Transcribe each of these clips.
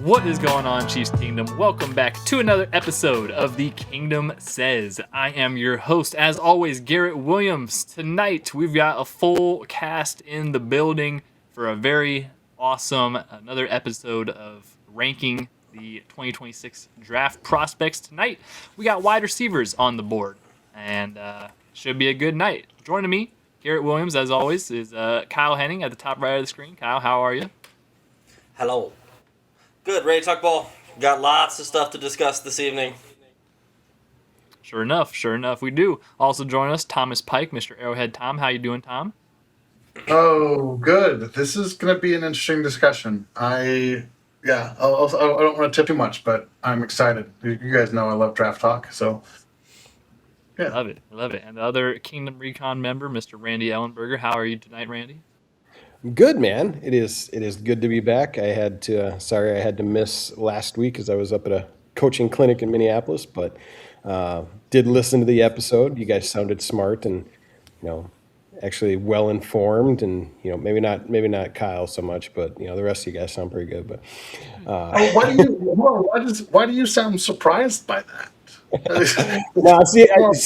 What is going on, Chiefs Kingdom? Welcome back to another episode of the Kingdom Says. I am your host, as always, Garrett Williams. Tonight, we've got a full cast in the building for a very awesome another episode of ranking the 2026 draft prospects. Tonight, we got wide receivers on the board, and should be a good night. Joining me, Garrett Williams, as always, is Kyle Henning at the top right of the screen. Kyle, how are you? Hello. Good, ready to talk ball. Got lots of stuff to discuss this evening. Sure enough, we do. Also join us, Thomas Pike, Mr. Arrowhead Tom. How you doing, Tom? Oh, good. This is going to be an interesting discussion. I don't want to tip too much, but I'm excited. You guys know I love draft talk, so yeah. I love it. And the other Kingdom Recon member, Mr. Randy Ellenberger. How are you tonight, Randy? Good, man. It is good to be back. I had to miss last week because I was up at a coaching clinic in Minneapolis, but did listen to the episode. You guys sounded smart and actually well informed, and maybe not Kyle so much, but the rest of you guys sound pretty good. But why do you sound surprised by that? No,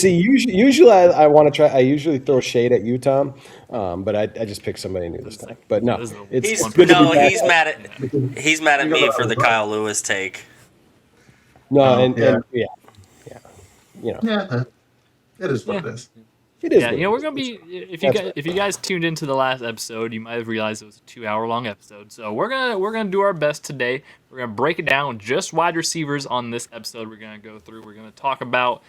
usually I want to try. I usually throw shade at you, Tom, but I just picked somebody new this time. But no, he's mad at me for the Kyle Lewis take. No, yeah, it is what it is. It is. Yeah, we're gonna be. If you guys tuned into the last episode, you might have realized it was a 2-hour long episode. So we're gonna do our best today. We're gonna break it down just wide receivers on this episode. We're gonna go through. We're gonna talk about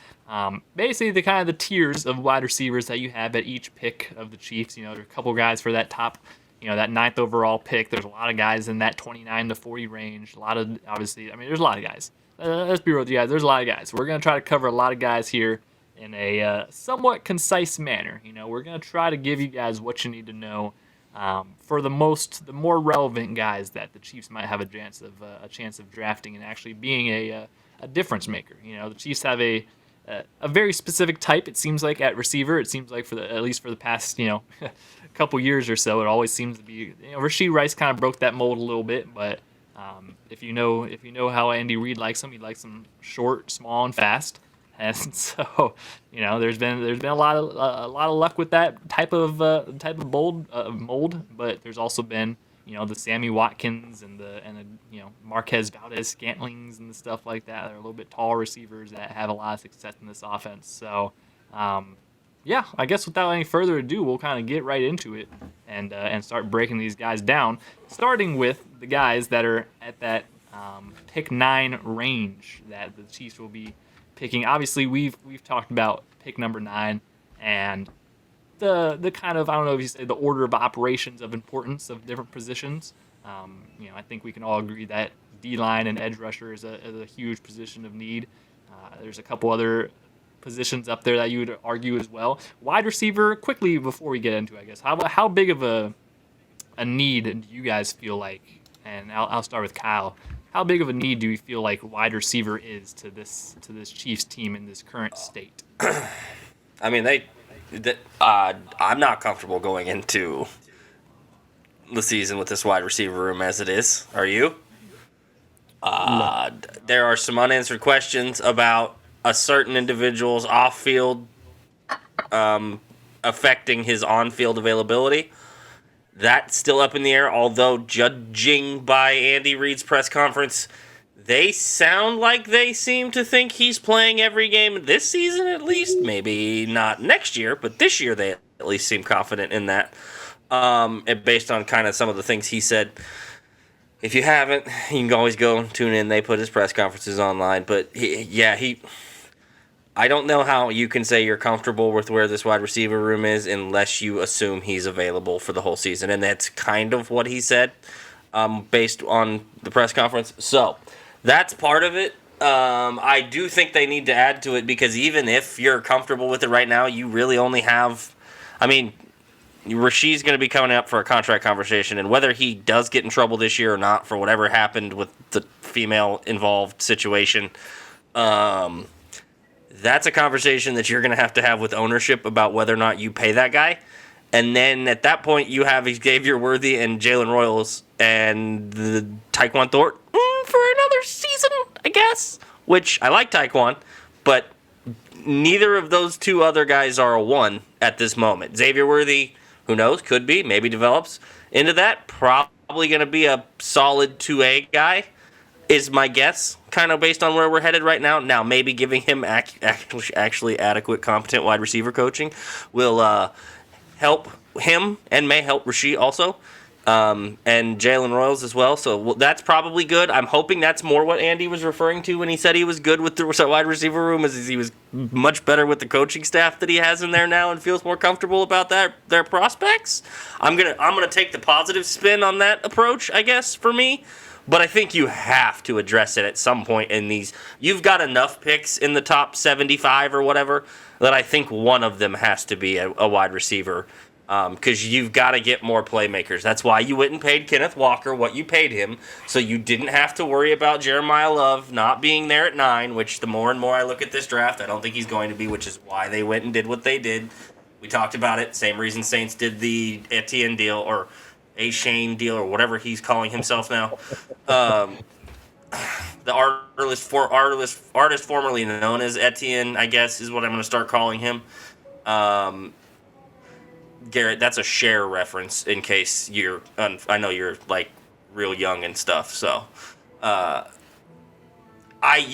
basically the tiers of wide receivers that you have at each pick of the Chiefs. There's a couple guys for that top, that 9th overall pick. There's a lot of guys in that 29 to 40 range. A lot of there's a lot of guys. Let's be real with you guys. There's a lot of guys. We're gonna try to cover a lot of guys here in a somewhat concise manner. We're going to try to give you guys what you need to know for the more relevant guys that the Chiefs might have a chance of drafting and actually being a difference maker. The Chiefs have a very specific type, it seems like, at receiver. It seems like at least for the past couple years or so, it always seems to be Rashee Rice kind of broke that mold a little bit, but if you know how Andy Reid likes him, he likes them short, small, and fast. And so, there's been a lot of luck with that type of mold, but there's also been the Sammy Watkins and the Marquez Valdez-Scantlings and the stuff like that. They're a little bit tall receivers that have a lot of success in this offense. So, I guess without any further ado, we'll kind of get right into it and start breaking these guys down, starting with the guys that are at that pick 9 range that the Chiefs will be picking. Obviously, we've talked about pick number 9 and the kind of, I don't know if you say the order of operations of importance of different positions. I think we can all agree that D-line and edge rusher is a huge position of need. There's a couple other positions up there that you would argue as well. Wide receiver, quickly before we get into it, I guess, how big of a need do you guys feel like? And I'll start with Kyle. How big of a need do you feel like wide receiver is to this Chiefs team in this current state? I mean, I'm not comfortable going into the season with this wide receiver room as it is. Are you? No. There are some unanswered questions about a certain individual's off-field affecting his on-field availability. That's still up in the air, although judging by Andy Reid's press conference, they sound like they seem to think he's playing every game this season at least. Maybe not next year, but this year they at least seem confident in that. And based on kind of some of the things he said. If you haven't, you can always go and tune in. They put his press conferences online. But, I don't know how you can say you're comfortable with where this wide receiver room is unless you assume he's available for the whole season. And that's kind of what he said based on the press conference. So that's part of it. I do think they need to add to it because even if you're comfortable with it right now, you really only have – Rashee's going to be coming up for a contract conversation, and whether he does get in trouble this year or not for whatever happened with the female-involved situation that's a conversation that you're going to have with ownership about whether or not you pay that guy. And then at that point, you have Xavier Worthy and Jalen Royals and the Tyquan Thornton for another season, I guess. Which I like Taekwon, but neither of those two other guys are a 1 at this moment. Xavier Worthy, who knows, could be, maybe develops into that. Probably going to be a solid 2A guy, is my guess, kind of based on where we're headed right now. Now, maybe giving him actually adequate, competent wide receiver coaching will help him and may help Rasheed also, and Jalen Royals as well. So that's probably good. I'm hoping that's more what Andy was referring to when he said he was good with the wide receiver room, is he was much better with the coaching staff that he has in there now and feels more comfortable about their prospects. I'm gonna take the positive spin on that approach, I guess, for me. But I think you have to address it at some point in these. You've got enough picks in the top 75 or whatever that I think one of them has to be a wide receiver, because you've got to get more playmakers. That's why you went and paid Kenneth Walker what you paid him, so you didn't have to worry about Jeremiah Love not being there at 9, which the more and more I look at this draft, I don't think he's going to be, which is why they went and did what they did. We talked about it. Same reason Saints did the Etienne deal, or a Shane deal, or whatever he's calling himself now. The artist formerly known as Etienne, I guess, is what I'm going to start calling him. Garrett, that's a Cher reference in case I know you're like real young and stuff. So, you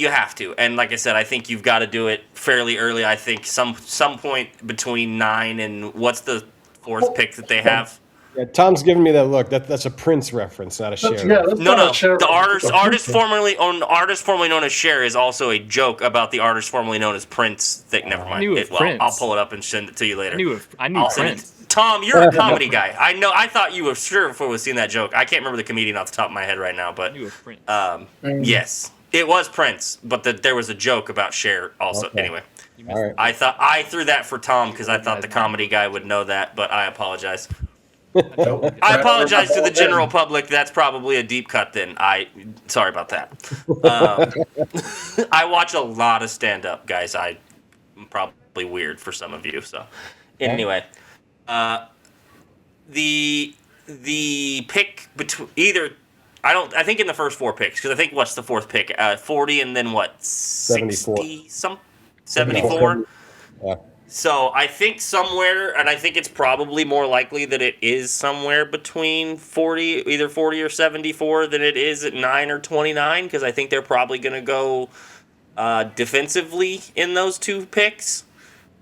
have to, and like I said, I think you've got to do it fairly early. I think some point between 9 and what's the 4th pick that they have. Yeah, Tom's giving me that look. That's a Prince reference, not a Cher. No. The artist formerly known as Cher is also a joke about the artist formerly known as Prince. Never mind. I'll pull it up and send it to you later. I knew Prince. Tom, you're a comedy guy. I know. I thought you were sure if I was seeing that joke. I can't remember the comedian off the top of my head right now, but Prince. Yes, it was Prince, but there was a joke about Cher also. Okay. Anyway, all right. I threw that for Tom because I thought the comedy guy would know that, but I apologize. I apologize to the general public. That's probably a deep cut then. Sorry about that. I watch a lot of stand-up, guys. I'm probably weird for some of you. So anyway, the pick between either, I think in the first 4 picks, because I think what's the 4th pick? 40 and then what? 74? Yeah. So I think somewhere, and I think it's probably more likely that it is somewhere between 40, either 40 or 74, than it is at 9 or 29, because I think they're probably going to go defensively in those 2 picks,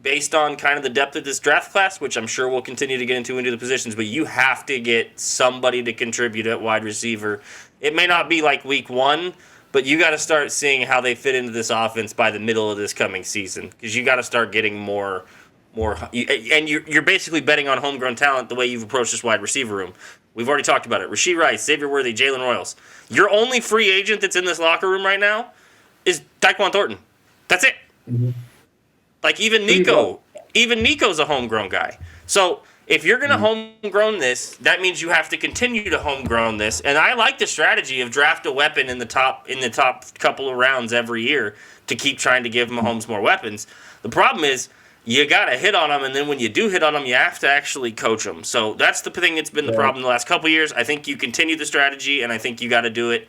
based on kind of the depth of this draft class, which I'm sure we'll continue to get into the positions, but you have to get somebody to contribute at wide receiver. It may not be like week 1, but you got to start seeing how they fit into this offense by the middle of this coming season, because you got to start getting more, and you're basically betting on homegrown talent the way you've approached this wide receiver room. We've already talked about it. Rasheed Rice, Xavier Worthy, Jalen Royals. Your only free agent that's in this locker room right now is Tyquan Thornton. That's it. Mm-hmm. Like even Nico's a homegrown guy. So if you're going to homegrown this, that means you have to continue to homegrown this. And I like the strategy of draft a weapon in the top couple of rounds every year to keep trying to give Mahomes more weapons. The problem is you got to hit on them, and then when you do hit on them, you have to actually coach them. So that's the thing that's been the problem the last couple of years. I think you continue the strategy, and I think you got to do it.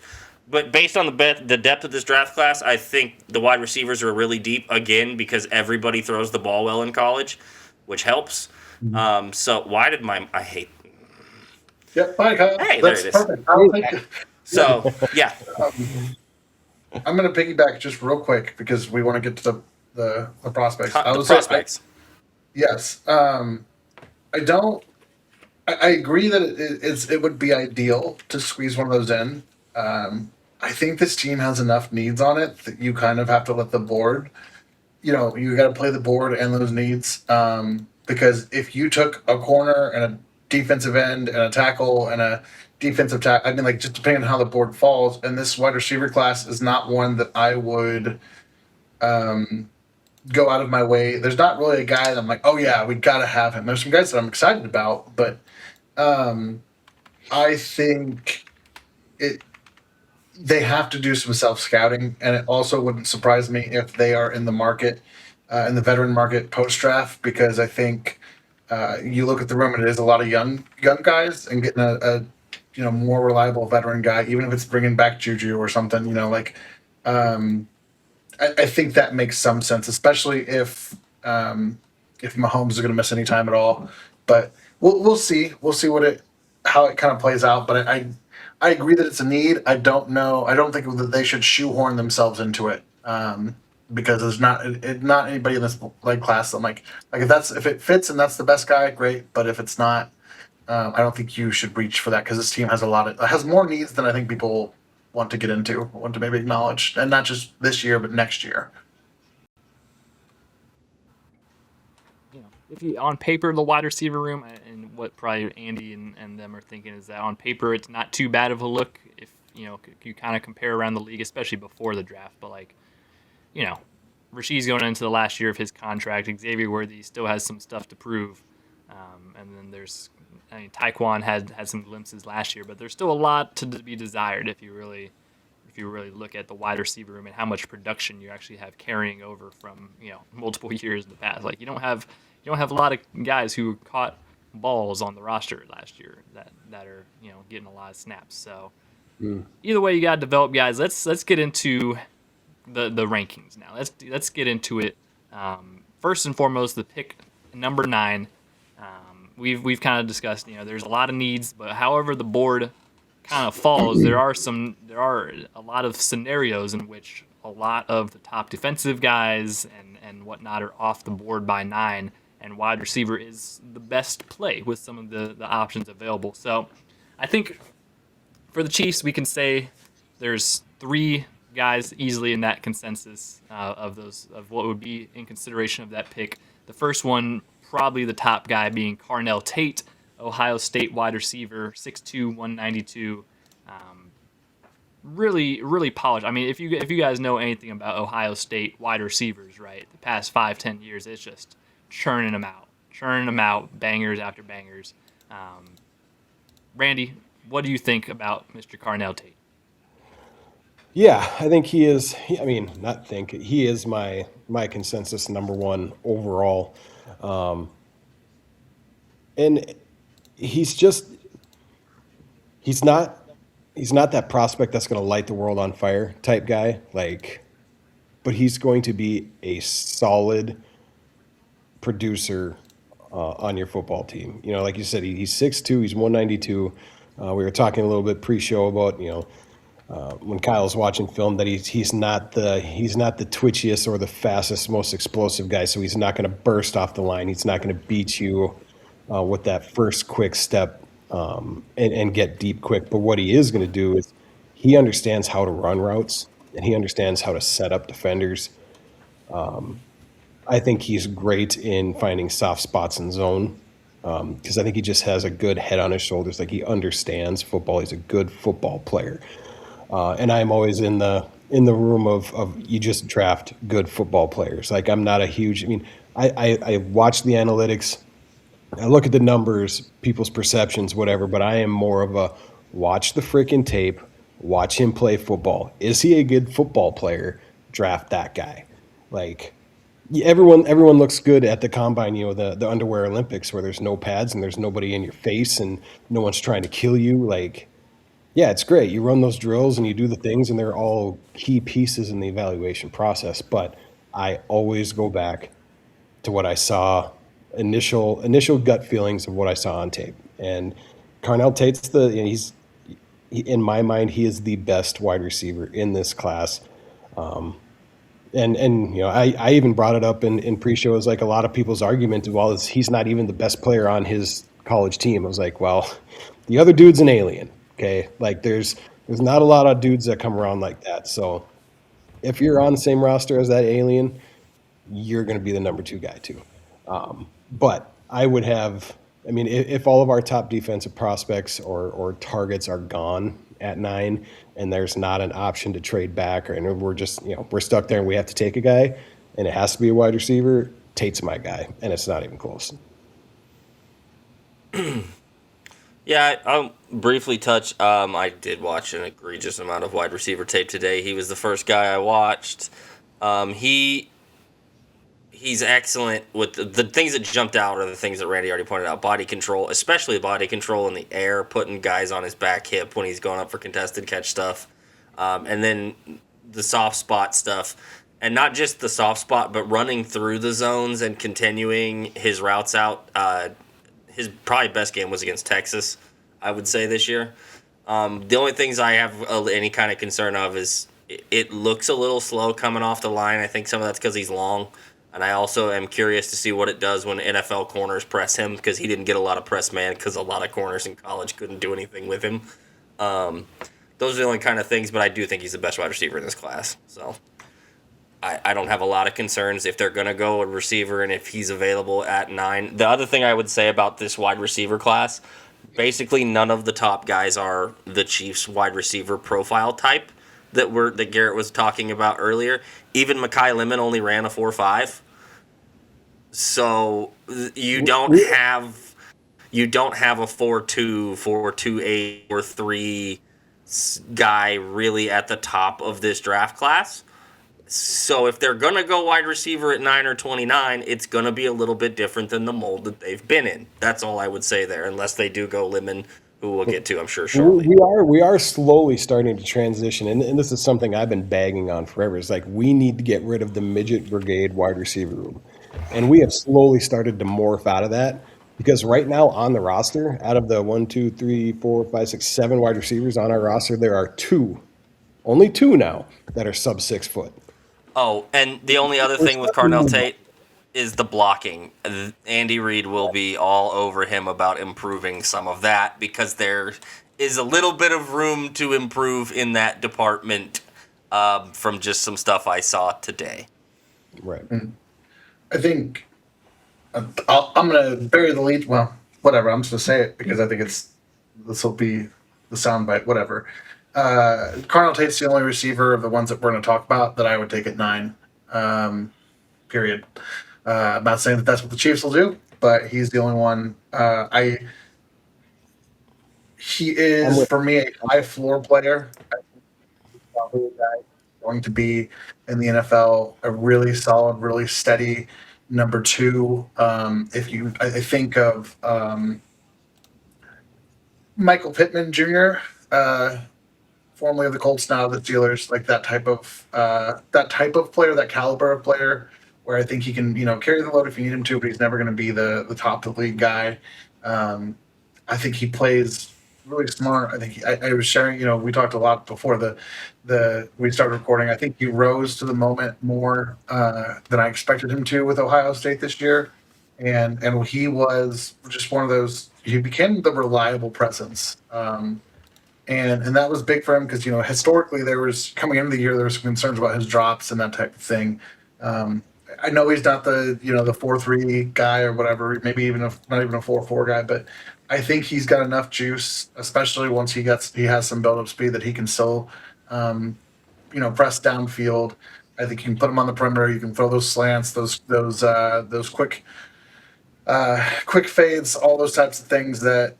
But based on the depth of this draft class, I think the wide receivers are really deep again because everybody throws the ball well in college, which helps. So why did I hate? Yep, fine, Kyle. Hey, that's there it is. Perfect. So yeah, I'm going to piggyback just real quick because we want to get to the prospects. Prospects. Yes. I agree that it would be ideal to squeeze one of those in. I think this team has enough needs on it that you kind of have to let the board, you got to play the board and those needs. Because if you took a corner and a defensive end and a tackle and a defensive tackle, just depending on how the board falls, and this wide receiver class is not one that I would go out of my way. There's not really a guy that I'm like, oh yeah, we got to have him. There's some guys that I'm excited about, but I think they have to do some self-scouting, and it also wouldn't surprise me if they are in the market, in the veteran market post-draft, because I think you look at the room and it is a lot of young guys, and getting a more reliable veteran guy, even if it's bringing back Juju or something. Um, I think that makes some sense, especially if Mahomes is going to miss any time at all. But we'll see. We'll see how it kind of plays out. But I agree that it's a need. I don't know. I don't think that they should shoehorn themselves into it. Because there's not anybody in this class that I'm like if it fits and that's the best guy, great. But if it's not, I don't think you should reach for that because this team has more needs than I think people want to get into, want to maybe acknowledge, and not just this year but next year. If you on paper the wide receiver room, and what probably Andy and them are thinking is that on paper it's not too bad of a look if you kind of compare around the league, especially before the draft. But Rasheed's going into the last year of his contract. Xavier Worthy still has some stuff to prove, and then Taekwon had some glimpses last year, but there's still a lot to be desired if you really look at the wide receiver room and how much production you actually have carrying over from multiple years in the past. You don't have a lot of guys who caught balls on the roster last year that are getting a lot of snaps. So either way, you got to develop guys. Let's get into the rankings now. Let's get into it. First and foremost, the pick number 9. We've kind of discussed. There's a lot of needs, but however the board kind of falls, there are a lot of scenarios in which a lot of the top defensive guys and whatnot are off the board by 9, and wide receiver is the best play with some of the options available. So I think for the Chiefs, we can say there's 3 guys easily in that consensus of what would be in consideration of that pick. The first one, probably the top guy, being Carnell Tate, Ohio State wide receiver, 6'2", 192. Really, really polished. I mean, if you guys know anything about Ohio State wide receivers, right, the past 5-10 years, it's just churning them out, bangers after bangers. Randy, what do you think about Mr. Carnell Tate? Yeah, I think he is. He is my consensus number 1 overall, and he's not that prospect that's going to light the world on fire type guy. But he's going to be a solid producer on your football team. Like you said, he's 6'2", he's 192. We were talking a little bit pre-show about when Kyle's watching film that he's not the twitchiest or the fastest, most explosive guy. So he's not going to burst off the line. He's not going to beat you with that first quick step and get deep quick. But what he is going to do is he understands how to run routes and he understands how to set up defenders. I think he's great in finding soft spots in zone because I think he just has a good head on his shoulders. He understands football. He's a good football player. And I'm always in the room of you just draft good football players. I'm not a huge. I watch the analytics, I look at the numbers, people's perceptions, whatever. But I am more of a watch the freaking tape, watch him play football. Is he a good football player? Draft that guy. Everyone looks good at the combine. The underwear Olympics where there's no pads and there's nobody in your face and no one's trying to kill you. Yeah, it's great. You run those drills and you do the things, and they're all key pieces in the evaluation process. But I always go back to what I saw, initial gut feelings of what I saw on tape. And Carnell Tate's in my mind, he is the best wide receiver in this class. I even brought it up in pre-show as a lot of people's argument, he's not even the best player on his college team. I was well, the other dude's an alien. Okay, there's not a lot of dudes that come around like that. So if you're on the same roster as that alien, you're going to be the number 2 guy too. But I would have, if all of our top defensive prospects or targets are gone at 9 and there's not an option to trade back, and we're just, we're stuck there and we have to take a guy and it has to be a wide receiver, Tate's my guy, and it's not even close. Yeah, I'll briefly touch. I did watch an egregious amount of wide receiver tape today. He was the first guy I watched. He he's excellent with the things that jumped out are the things that Randy already pointed out. Body control, especially body control in the air, putting guys on his back hip when he's going up for contested catch stuff. And then the soft spot stuff. And not just the soft spot, but running through the zones and continuing his routes out. His probably best game was against Texas, I would say, this year. The only things I have any kind of concern of is it looks a little slow coming off the line. I think some of that's because he's long. And I also am curious to see what it does when NFL corners press him, because he didn't get a lot of press man because a lot of corners in college couldn't do anything with him. Those are the only kind of things, but I do think he's the best wide receiver in this class. So I don't have a lot of concerns if they're going to go a receiver and if he's available at 9. The other thing I would say about this wide receiver class, basically none of the top guys are the Chiefs wide receiver profile type that Garrett was talking about earlier. Even Makai Lemon only ran a 4.5. So you don't have a 4.2, 4.28, 4.3 guy really at the top of this draft class. So if they're going to go wide receiver at 9 or 29, it's going to be a little bit different than the mold that they've been in. That's all I would say there, unless they do go Lemon, who we'll get to, I'm sure, shortly. We are slowly starting to transition, and this is something I've been bagging on forever. It's like we need to get rid of the midget brigade wide receiver room. And we have slowly started to morph out of that, because right now on the roster, out of the 1, 2, 3, 4, 5, 6, 7 wide receivers on our roster, there are only two now that are sub 6 foot. Oh, and the only other thing with Carnell Tate is the blocking. Andy Reid will be all over him about improving some of that, because there is a little bit of room to improve in that department from just some stuff I saw today. Right. I think I'm going to bury the lead. Well, whatever. I'm just going to say it because I think this will be the soundbite, whatever. Carnell Tate's the only receiver of the ones that we're going to talk about that I would take at 9. Period. I'm not saying that that's what the Chiefs will do, but he's the only one. He is, for me, a high floor player. I think he's probably a guy going to be in the NFL, a really solid, really steady number 2. I think of Michael Pittman Jr., formerly of the Colts, now the Steelers, like that type of player, that caliber of player, where I think he can, carry the load if you need him to, but he's never going to be the top of the league guy. I think he plays really smart. I think I was sharing, we talked a lot before we started recording. I think he rose to the moment more than I expected him to with Ohio State this year, and he was just one of those. He became the reliable presence. And that was big for him because, historically there was, coming into the year, there was some concerns about his drops and that type of thing. I know he's not the 4.3 guy or whatever, maybe even not even a 4.4 guy, but I think he's got enough juice, especially once he has some build-up speed, that he can still, press downfield. I think you can put him on the perimeter. You can throw those slants, those quick fades, all those types of things that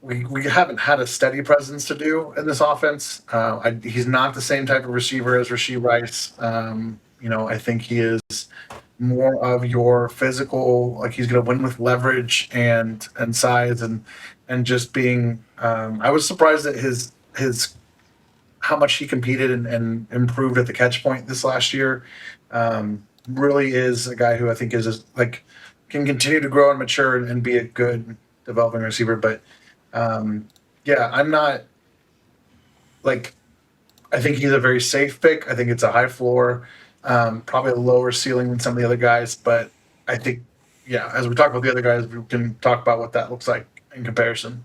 we haven't had a steady presence to do in this offense. He's not the same type of receiver as Rashee Rice. I think he is more of your physical, like he's going to win with leverage and size and just being. I was surprised at his how much he competed and improved at the catch point this last year. Really is a guy who I think is can continue to grow and mature and be a good developing receiver, but. I'm not I think he's a very safe pick. I think it's a high floor, probably a lower ceiling than some of the other guys. But I think, as we talk about the other guys, we can talk about what that looks like in comparison.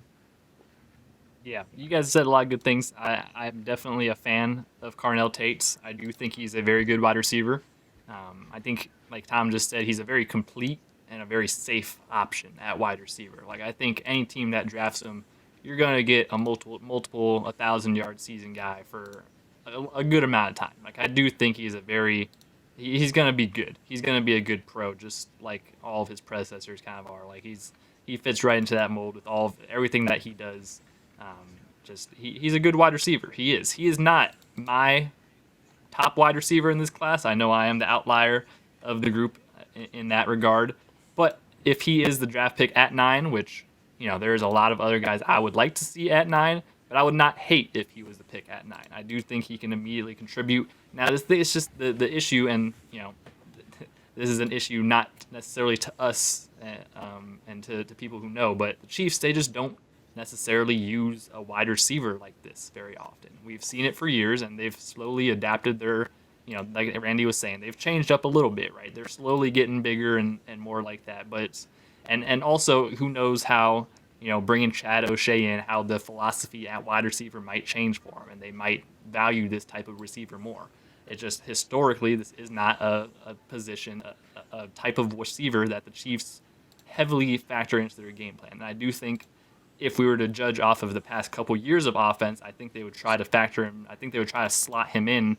Yeah, you guys said a lot of good things. I'm definitely a fan of Carnell Tate's. I do think he's a very good wide receiver. I think, like Tom just said, he's a very complete and a very safe option at wide receiver. I think any team that drafts him, you're going to get a multiple 1,000-yard season guy for a good amount of time. I do think he's he's going to be good. He's going to be a good pro, just like all of his predecessors kind of are. He fits right into that mold with everything that he does. He's a good wide receiver. He is. He is not my top wide receiver in this class. I know I am the outlier. of the group in that regard. But if he is the draft pick at 9, which, there's a lot of other guys I would like to see at 9, but I would not hate if he was the pick at 9. I do think he can immediately contribute. Now, it's just the issue, and, this is an issue not necessarily to us and to people who know, but the Chiefs, they just don't necessarily use a wide receiver like this very often. We've seen it for years, and they've slowly adapted their, like Randy was saying, they've changed up a little bit, right? They're slowly getting bigger and more like that. But it's, and also, who knows how, bringing Chad O'Shea in, how the philosophy at wide receiver might change for him, and they might value this type of receiver more. It just, historically, this is not a position, a type of receiver that the Chiefs heavily factor into their game plan. And I do think if we were to judge off of the past couple years of offense, I think they would try to factor him. I think they would try to slot him in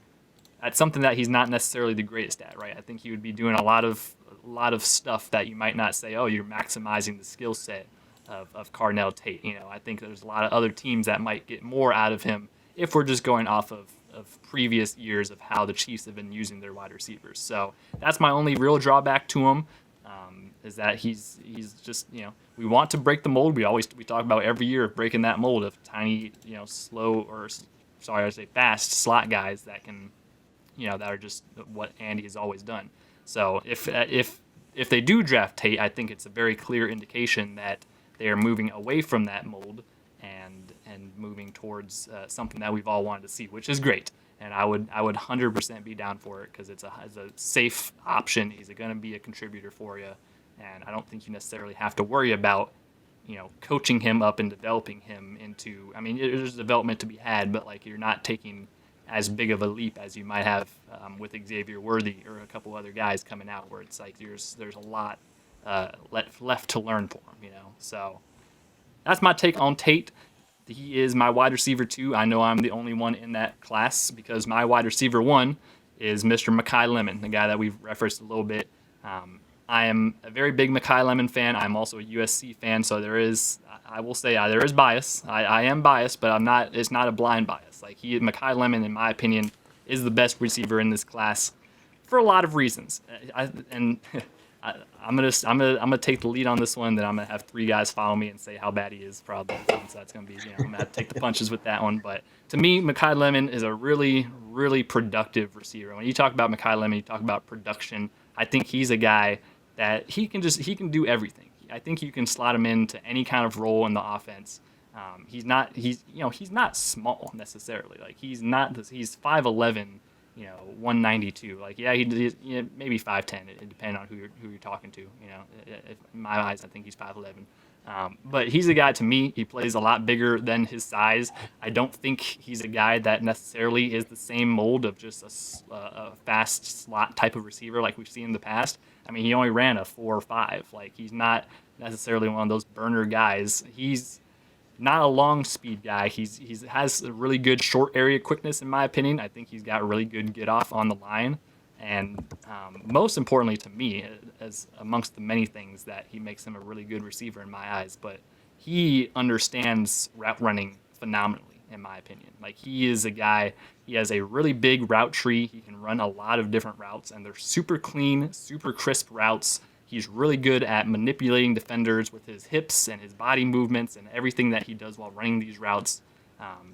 at something that he's not necessarily the greatest at, right? I think he would be doing a lot of stuff that you might not say, oh, you're maximizing the skill set of Carnell Tate. I think there's a lot of other teams that might get more out of him if we're just going off of previous years of how the Chiefs have been using their wide receivers. So that's my only real drawback to him, is that he's just, we want to break the mold. We talk about every year of breaking that mold of tiny, fast slot guys that can, that are just what Andy has always done. So if they do draft Tate, I think it's a very clear indication that they are moving away from that mold and moving towards something that we've all wanted to see, which is great. And I would 100% be down for it because it's a safe option. He's going to be a contributor for you, and I don't think you necessarily have to worry about, coaching him up and developing him into. I mean, there's development to be had, but like you're not taking as big of a leap as you might have with Xavier Worthy or a couple other guys coming out, where it's like there's a lot left to learn for him. So that's my take on Tate. He is my wide receiver 2. I know I'm the only one in that class because my wide receiver 1 is Mr. Makai Lemon, the guy that we've referenced a little bit. I am a very big Makai Lemon fan. I'm also a USC fan, so there is bias. I am biased, but it's not a blind bias. Like Makai Lemon, in my opinion, is the best receiver in this class for a lot of reasons. I'm gonna take the lead on this one. Then I'm gonna have 3 guys follow me and say how bad he is. Probably, so that's gonna be. I'm gonna have to take the punches with that one. But to me, Makai Lemon is a really, really productive receiver. When you talk about Makai Lemon, you talk about production. I think he's a guy that he can do everything. I think you can slot him into any kind of role in the offense. He's not small necessarily. Like he's 5'11", 192. Like he maybe 5'10". It depends on who you're talking to. In my eyes, I think he's 5'11". But he's a guy, to me, he plays a lot bigger than his size. I don't think he's a guy that necessarily is the same mold of just a fast slot type of receiver like we've seen in the past. I mean, he only ran a 4 or 5. Like he's not necessarily one of those burner guys. He's not a long speed guy. He has a really good short area quickness, in my opinion. I think he's got really good get off on the line. And most importantly to me, as amongst the many things that he makes him a really good receiver in my eyes, but he understands route running phenomenally, in my opinion. Like he is a guy, he has a really big route tree. He can run a lot of different routes, and they're super clean, super crisp routes. He's really good at manipulating defenders with his hips and his body movements and everything that he does while running these routes.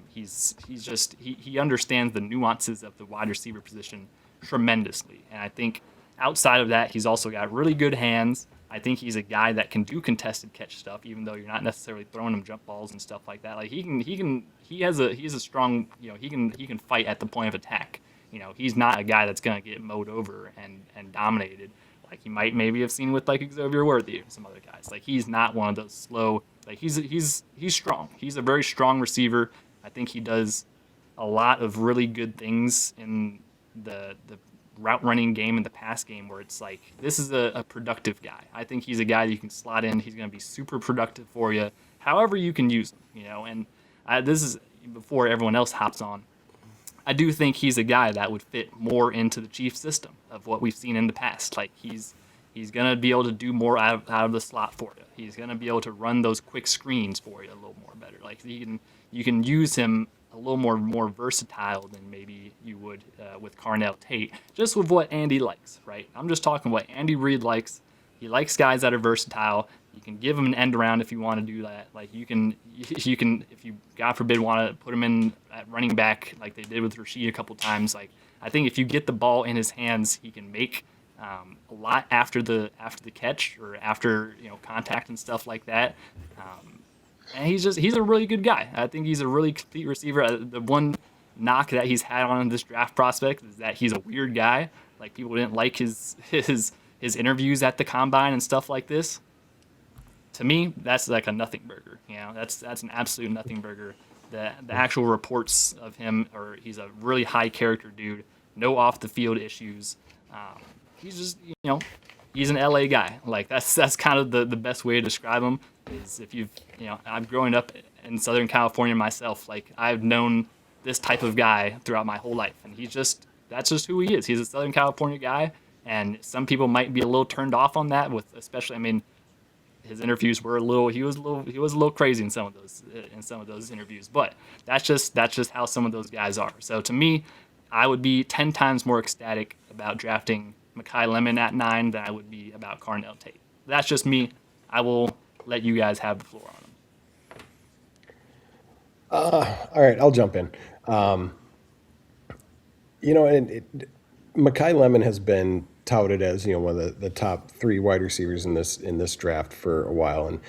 He understands the nuances of the wide receiver position tremendously. And I think outside of that, he's also got really good hands. I think he's a guy that can do contested catch stuff, even though you're not necessarily throwing him jump balls and stuff like that. Like he's a strong, he can fight at the point of attack. He's not a guy that's going to get mowed over and dominated like you might maybe have seen with like Xavier Worthy or some other guys. Like he's not one of those slow, like he's strong. He's a very strong receiver. I think he does a lot of really good things in the route running game and the pass game where it's like, this is a productive guy. I think he's a guy that you can slot in. He's going to be super productive for you, however you can use him, and this is before everyone else hops on. I do think he's a guy that would fit more into the Chiefs system of what we've seen in the past. Like he's going to be able to do more out of the slot for you. He's going to be able to run those quick screens for you a little more better. Like you can use him a little more versatile than maybe you would with Carnell Tate, just with what Andy likes, right? I'm just talking what Andy Reid likes. He likes guys that are versatile. You can give him an end around if you want to do that. Like you can if you God forbid want to put him in at running back like they did with Rashid a couple times. Like I think if you get the ball in his hands, he can make a lot after the catch or after contact and stuff like that. And he's a really good guy. I think he's a really complete receiver. The one knock that he's had on this draft prospect is that he's a weird guy. Like people didn't like his interviews at the combine and stuff like this. To me, that's like a nothing burger. That's an absolute nothing burger. The actual reports of him, or he's a really high character dude, no off the field issues. He's just he's an LA guy. Like that's kind of the best way to describe him. Is if I'm growing up in Southern California myself. Like I've known this type of guy throughout my whole life, and that's just who he is. He's a Southern California guy, and some people might be a little turned off on that. Especially, his interviews were he was a little crazy in some of those interviews. But that's just how some of those guys are. So to me, I would be 10 times more ecstatic about drafting Makai Lemon at 9 than I would be about Carnell Tate. That's just me. I will let you guys have the floor on him. All right, I'll jump in. Makai Lemon has been touted as one of the top 3 wide receivers in this draft for a while,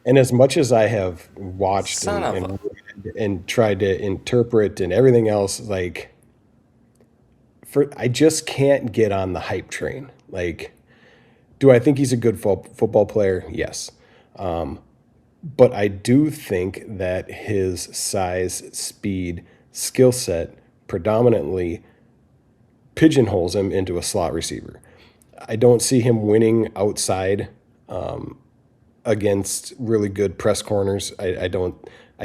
and as much as I have watched and tried to interpret and everything else, like I just can't get on the hype train. Like, do I think he's a good football player? Yes. But I do think that his size, speed, skill set predominantly pigeonholes him into a slot receiver. I don't see him winning outside against really good press corners. I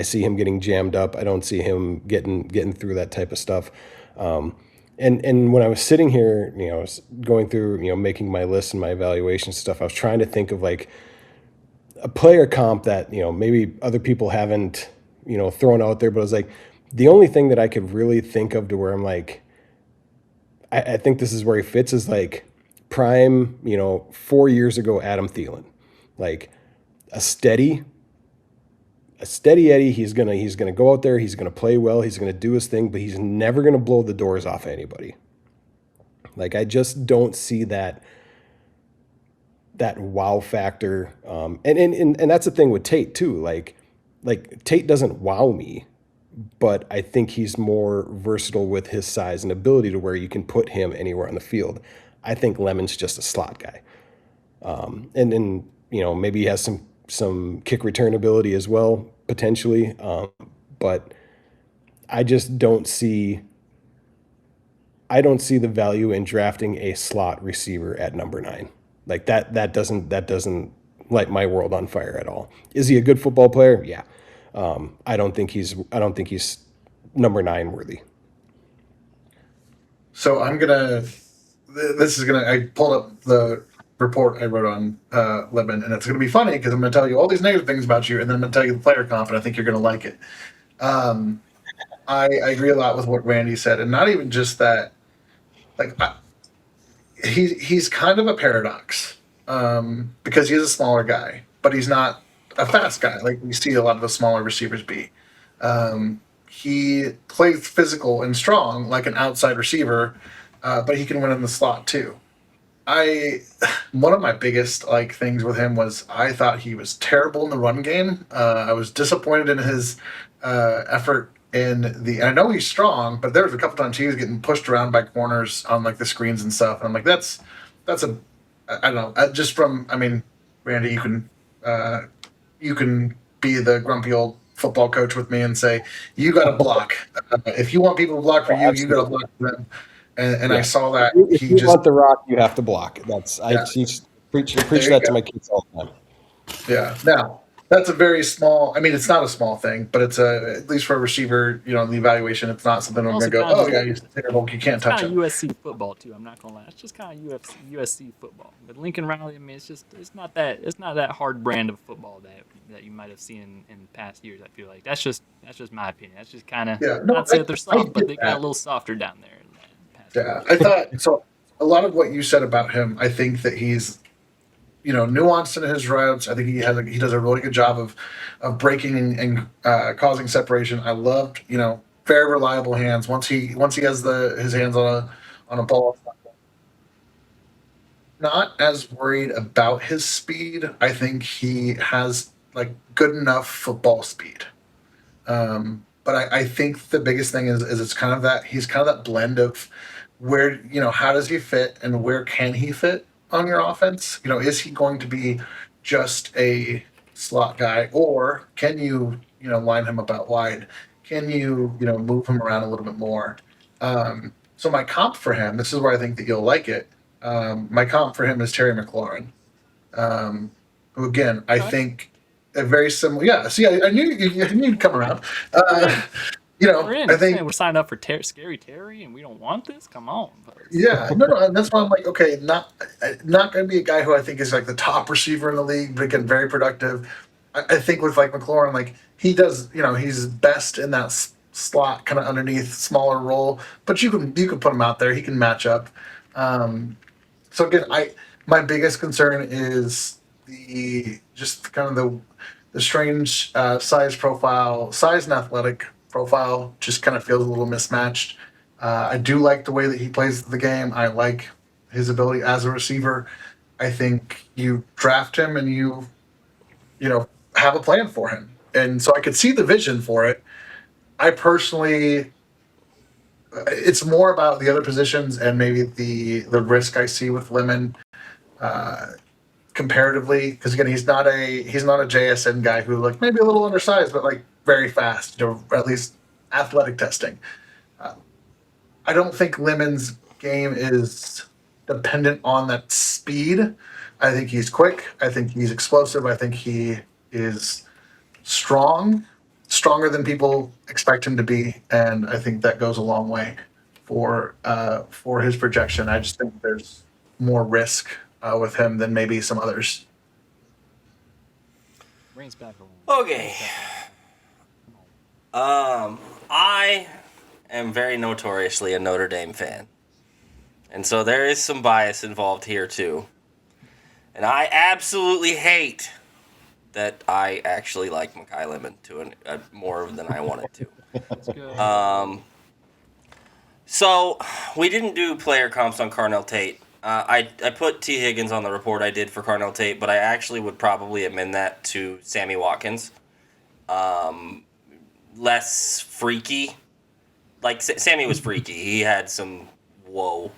see him getting jammed up. I don't see him getting through that type of stuff. And when I was sitting here, I was going through, making my list and my evaluation stuff, I was trying to think of like a player comp that, maybe other people haven't, thrown out there, but I was like, the only thing that I could really think of to where I'm like, I think this is where he fits is like prime, 4 years ago, Adam Thielen, like a steady Eddie. He's gonna go out there. He's gonna play well. He's gonna do his thing, but he's never gonna blow the doors off anybody. Like I just don't see that wow factor. And that's the thing with Tate too. Like Tate doesn't wow me, but I think he's more versatile with his size and ability to where you can put him anywhere on the field. I think Lemon's just a slot guy. And then, maybe he has some kick return ability as well, potentially. But I just don't see the value in drafting a slot receiver at number 9. Like that doesn't light my world on fire at all. Is he a good football player? Yeah. I don't think he's number 9 worthy. So I pulled up the report I wrote on Lemon, and it's going to be funny because I'm going to tell you all these negative things about you, and then I'm going to tell you the player comp, and I think you're going to like it. I agree a lot with what Randy said, and not even just that. Like he's kind of a paradox because he is a smaller guy, but he's not a fast guy like we see a lot of the smaller receivers be. He plays physical and strong like an outside receiver, but he can win in the slot too. One of my biggest things with him was I thought he was terrible in the run game. I was disappointed in his effort and I know he's strong, but there was a couple times he was getting pushed around by corners on the screens and stuff. And I'm like, that's I don't know. Randy, you can be the grumpy old football coach with me and say, you got to block. If you want people to block for you, you got to block for them. And yeah. I saw that. If you want the rock, you have to block. I preach that to my kids all the time. Yeah. Now, that's a very small. I mean, it's not a small thing, but it's at least for a receiver. You know, the evaluation, it's not something I'm Also going to go, kinda oh just- yeah, he's terrible. You can't It's touch kind of him. USC football too. I'm not gonna lie. It's just kind of USC football. But Lincoln Riley, I mean, it's not that hard brand of football that you might have seen in past years. I feel like that's just my opinion. That's just kind of Yeah, no, not to say that they're I soft, but get they got that. a little softer down there. In past Yeah, years. I thought so. A lot of what you said about him, I think that he's nuanced in his routes. I think he does a really good job of breaking and causing separation. I loved very reliable hands. Once he has his hands on a ball, not as worried about his speed. I think he has like good enough football speed. But I think the biggest thing is it's kind of that he's kind of that blend of where how does he fit and where can he fit on your offense? Is he going to be just a slot guy, or can you line him about wide? Can you move him around a little bit more? So my comp for him, this is where I think that you'll like it. My comp for him is Terry McLaurin, who again I Okay. think a very similar. Yeah, see, I knew you'd come around. Uh, We're in. I think We're signed up for Scary Terry, and we don't want this. Come on, folks. yeah, no, and that's why I'm like, okay, not going to be a guy who I think is like the top receiver in the league, but again, very productive. I think with like McLaurin, like he does, he's best in that slot, kind of underneath, smaller role. But you can put him out there; he can match up. So again, my biggest concern is the just kind of the strange size and athletic profile just kind of feels a little mismatched. I do like the way that he plays the game. I like his ability as a receiver. I think you draft him and you have a plan for him, and so I could see the vision for it. I personally, it's more about the other positions and maybe the risk I see with Lemon comparatively, because again, he's not a JSN guy who like maybe a little undersized, but like very fast, at least athletic testing. Uh, I don't think Lemon's game is dependent on that speed. I think he's quick. I think he's explosive. I think he is strong, stronger than people expect him to be, and I think that goes a long way for his projection. I just think there's more risk with him than maybe some others. Brings back a Okay. I am very notoriously a Notre Dame fan. And so there is some bias involved here too. And I absolutely hate that I actually like Makai Lemon to more than I wanted to. Let's go. So we didn't do player comps on Carnell Tate. I put T. Higgins on the report I did for Carnell Tate, but I actually would probably amend that to Sammy Watkins. Less freaky. Like, Sammy was freaky. He had some whoa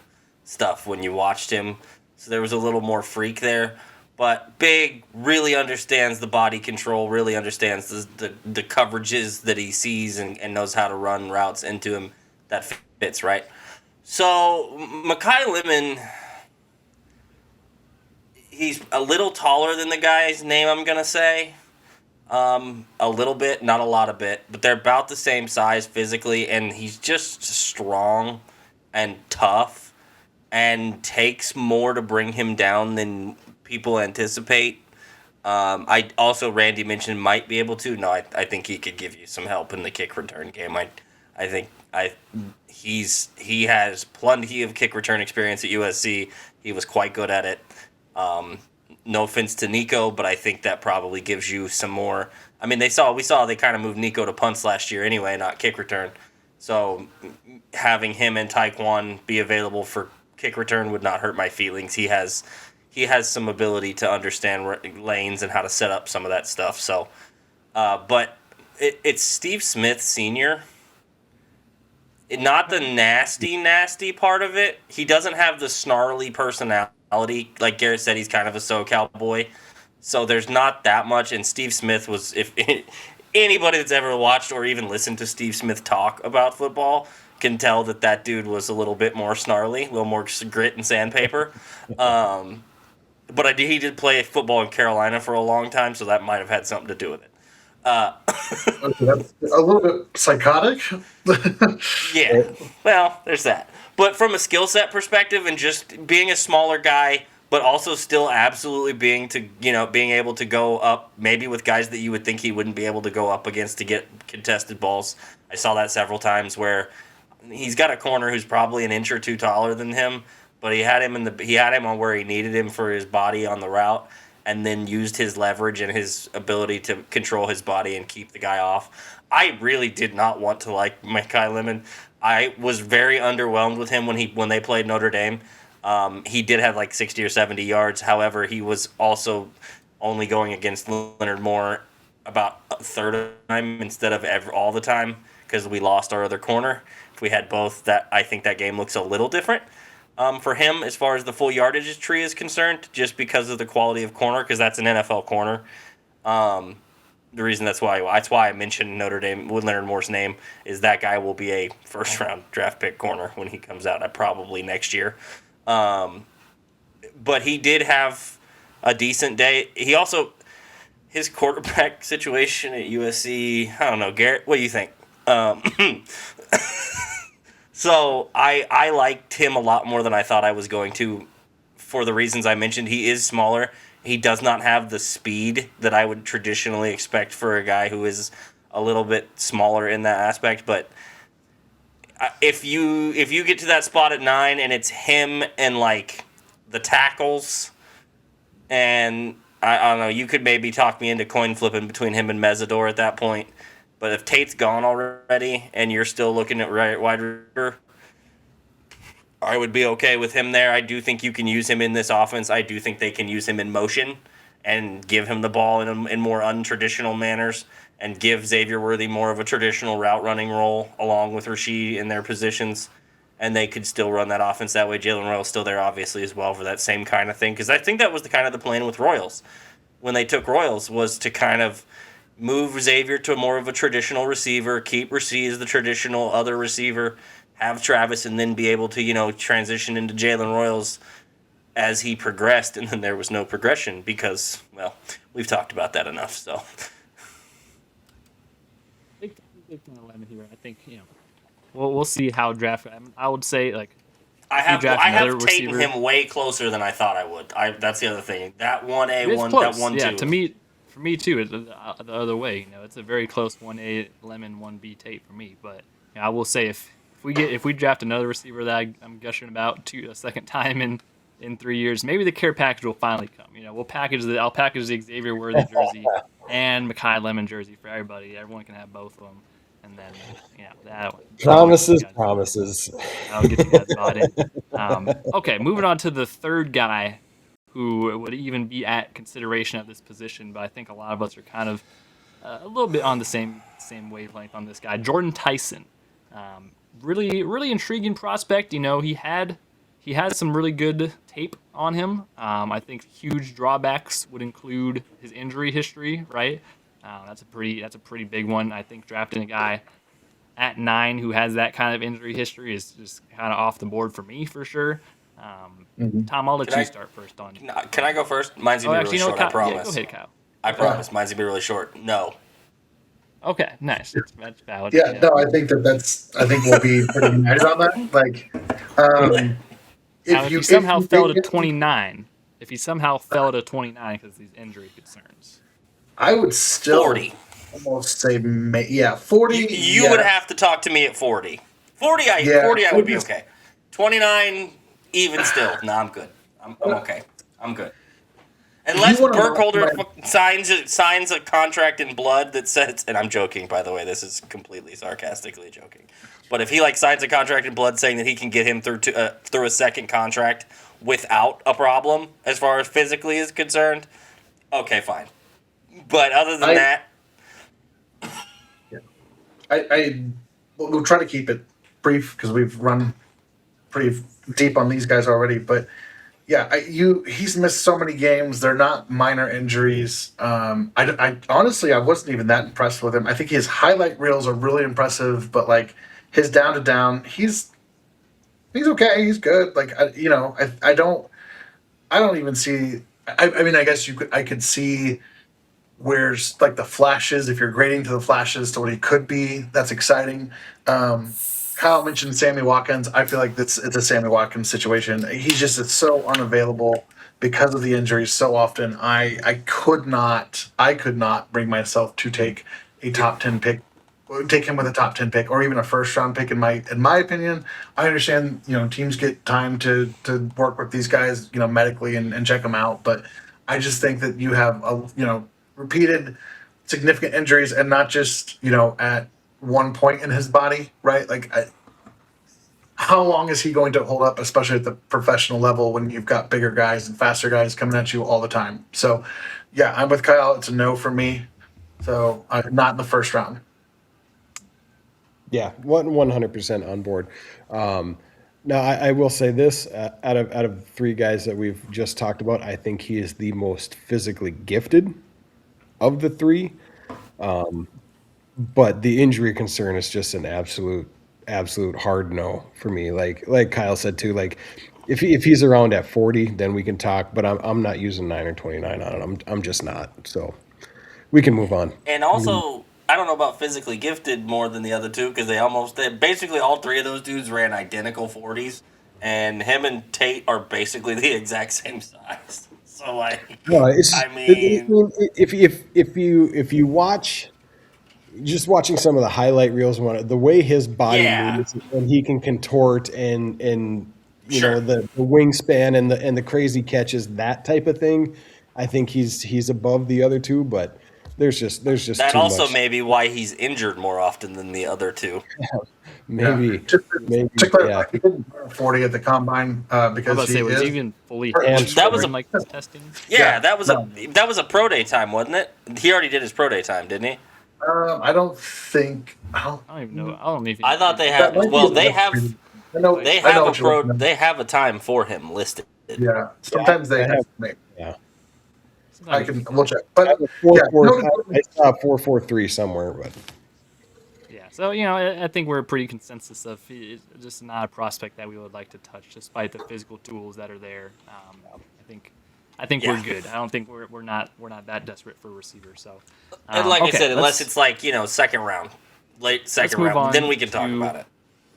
stuff when you watched him. So there was a little more freak there. But big, really understands the body control, really understands the coverages that he sees and knows how to run routes into him that fits, right? So Makai Lemon, he's a little taller than the guy's name I'm going to say. A little bit, not a lot of bit, but they're about the same size physically, and he's just strong and tough and takes more to bring him down than people anticipate. I also, Randy mentioned, might be able to. No, I think he could give you some help in the kick return game. I think he has plenty of kick return experience at USC. He was quite good at it. No offense to Nico, but I think that probably gives you some more. I mean, we saw they kind of moved Nico to punts last year anyway, not kick return. So having him and Taekwon be available for kick return would not hurt my feelings. He has some ability to understand lanes and how to set up some of that stuff. So, but it's Steve Smith Sr. Not the nasty part of it. He doesn't have the snarly personality. Like Garrett said, he's kind of a SoCal boy. So there's not that much. And Steve Smith was, if anybody that's ever watched or even listened to Steve Smith talk about football can tell that dude was a little bit more snarly, a little more grit and sandpaper. but he did play football in Carolina for a long time, so that might have had something to do with it. Okay, that's a little bit psychotic. Yeah, well, there's that. But from a skill set perspective and just being a smaller guy, but also still absolutely being able to go up maybe with guys that you would think he wouldn't be able to go up against to get contested balls. I saw that several times where he's got a corner who's probably an inch or two taller than him, but he had him on where he needed him for his body on the route, and then used his leverage and his ability to control his body and keep the guy off. I really did not want to like Makai Lemon. I was very underwhelmed with him when they played Notre Dame. He did have like 60 or 70 yards. However, he was also only going against Leonard Moore about a third of the time instead of all the time because we lost our other corner. If we had both, I think that game looks a little different. For him, as far as the full yardage tree is concerned, just because of the quality of corner, because that's an NFL corner. The reason that's why I mentioned Notre Dame with Leonard Moore's name is that guy will be a first round draft pick corner when he comes out, probably next year. But he did have a decent day. He also his quarterback situation at USC. I don't know, Garrett. What do you think? So I liked him a lot more than I thought I was going to, for the reasons I mentioned. He is smaller. He does not have the speed that I would traditionally expect for a guy who is a little bit smaller in that aspect. But if you get to that spot at 9 and it's him and like the tackles, and I don't know, you could maybe talk me into coin flipping between him and Mesidor at that point. But if Tate's gone already and you're still looking at wide receiver, I would be okay with him there. I do think you can use him in this offense. I do think they can use him in motion and give him the ball in more untraditional manners and give Xavier Worthy more of a traditional route running role along with Rasheed in their positions. And they could still run that offense that way. Jalen Royals still there, obviously, as well for that same kind of thing. Because I think that was the plan with Royals. When they took Royals was to kind of move Xavier to more of a traditional receiver, keep Rasheed as the traditional other receiver, have Travis, and then be able to, transition into Jalen Royals as he progressed. And then there was no progression because, well, we've talked about that enough. So I think we'll see how draft. I would say I have Tate him way closer than I thought I would. That's the other thing. That 1A, that 1-2. Yeah, for me too, it's the other way. It's a very close 1A Lemon, 1B Tate for me. But I will say if we draft another receiver that I'm gushing about a second time in 3 years, maybe the care package will finally come. I'll package the Xavier Worthy jersey and Makai Lemon jersey for everybody. Everyone can have both of them. And then, that one. Promises. I'll get you guys bought in. Okay, moving on to the third guy who would even be at consideration at this position, but I think a lot of us are kind of a little bit on the same wavelength on this guy, Jordan Tyson. Really, really intriguing prospect. He had some really good tape on him. I think huge drawbacks would include his injury history, right? That's a pretty big one. I think drafting a guy at 9 who has that kind of injury history is just kind of off the board for me for sure. Tom, I'll let you start first on. Can I go first? Mine's gonna be really short. I promise. Yeah, go ahead, Kyle. I promise. Mine's gonna be really short. No. Okay, nice. That's valid. Yeah, no, I think I think we'll be pretty united on that. If he somehow fell to 29 because of these injury concerns, I would still 40. Almost say 40. You would have to talk to me at 40. 40 I would be okay. 29 even still. No, I'm good. I'm okay. I'm good. Unless Burkholder signs a contract in blood that says, and I'm joking, by the way, this is completely sarcastically joking. But if he signs a contract in blood saying that he can get him through a second contract without a problem as far as physically is concerned, okay, fine. But other than that, we'll try to keep it brief because we've run pretty deep on these guys already. But yeah, he's missed so many games. They're not minor injuries. I honestly, I wasn't even that impressed with him. I think his highlight reels are really impressive, but his down to down, he's okay. He's good. I don't even see I mean, I guess I could see where's like the flashes. If you're grading to the flashes to what he could be, that's exciting. Um, Kyle mentioned Sammy Watkins. I feel like it's a Sammy Watkins situation. He's just it's so unavailable because of the injuries so often. I could not bring myself to take a top 10 pick, take him with a top 10 pick, or even a first round pick. In my opinion, I understand teams get time to work with these guys medically and check them out, but I just think that you have repeated significant injuries, and not just at one point in his body, right? Like, how long is he going to hold up, especially at the professional level, when you've got bigger guys and faster guys coming at you all the time? So, yeah, I'm with Kyle. It's a no for me. So, not in the first round. Yeah, 100% on board. Now, I will say this: out of three guys that we've just talked about, I think he is the most physically gifted of the three. But the injury concern is just an absolute hard no for me. Like Kyle said too. Like if he's around at 40, then we can talk. But I'm not using 9 or 29 on it. I'm just not. So we can move on. And also, I don't know about physically gifted more than the other two because they basically all three of those dudes ran identical 40s, and him and Tate are basically the exact same size. So like, No, if you watch. Just watching some of the highlight reels, the way his body moves and he can contort and Sure. the wingspan and the crazy catches, that type of thing, I think he's above the other two. But there's just that too also much. may be why he's injured more often than the other two. Maybe To clarify, he didn't turn 40 at the combine I was because about to say, was is. he even fully That was a- like testing? Yeah, that was a pro day time, wasn't it? He already did his pro day time, didn't he? I don't think. I don't, I don't even know. I don't even. I thought they that had. might be Well, a they little have. crazy. I know, They I know have a what you're pro. looking at. They have a time for him listed. Yeah, sometimes they I have- estimate. Yeah, I can. We'll check. But I have a 4-4. no, I saw a 4-4-3 somewhere, but Yeah, so I think we're pretty consensus of he's just not a prospect that we would like to touch, despite the physical tools that are there. I think Yeah. we're good. I don't think we're not that desperate for receivers. So, And like I okay, said, unless let's- it's like second round, late second move round, on then we can talk to about it.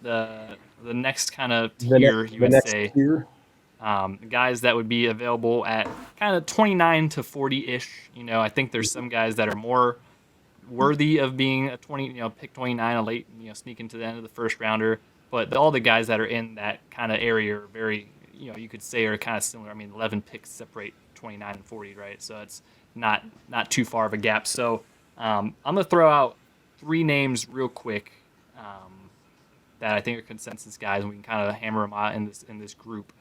the next kind of the tier, next, you the would next say, tier. guys that would be available at kind of 29 to 40-ish. I think there's some guys that are more worthy of being a 20, pick 29, a late, sneak into the end of the first rounder. But all the guys that are in that kind of area are very, you could say are kind of similar. I mean, 11 picks separate 29 and 40, right? So it's not too far of a gap. So I'm gonna throw out three names real quick that I think are consensus guys, and we can kind of hammer them out in this group.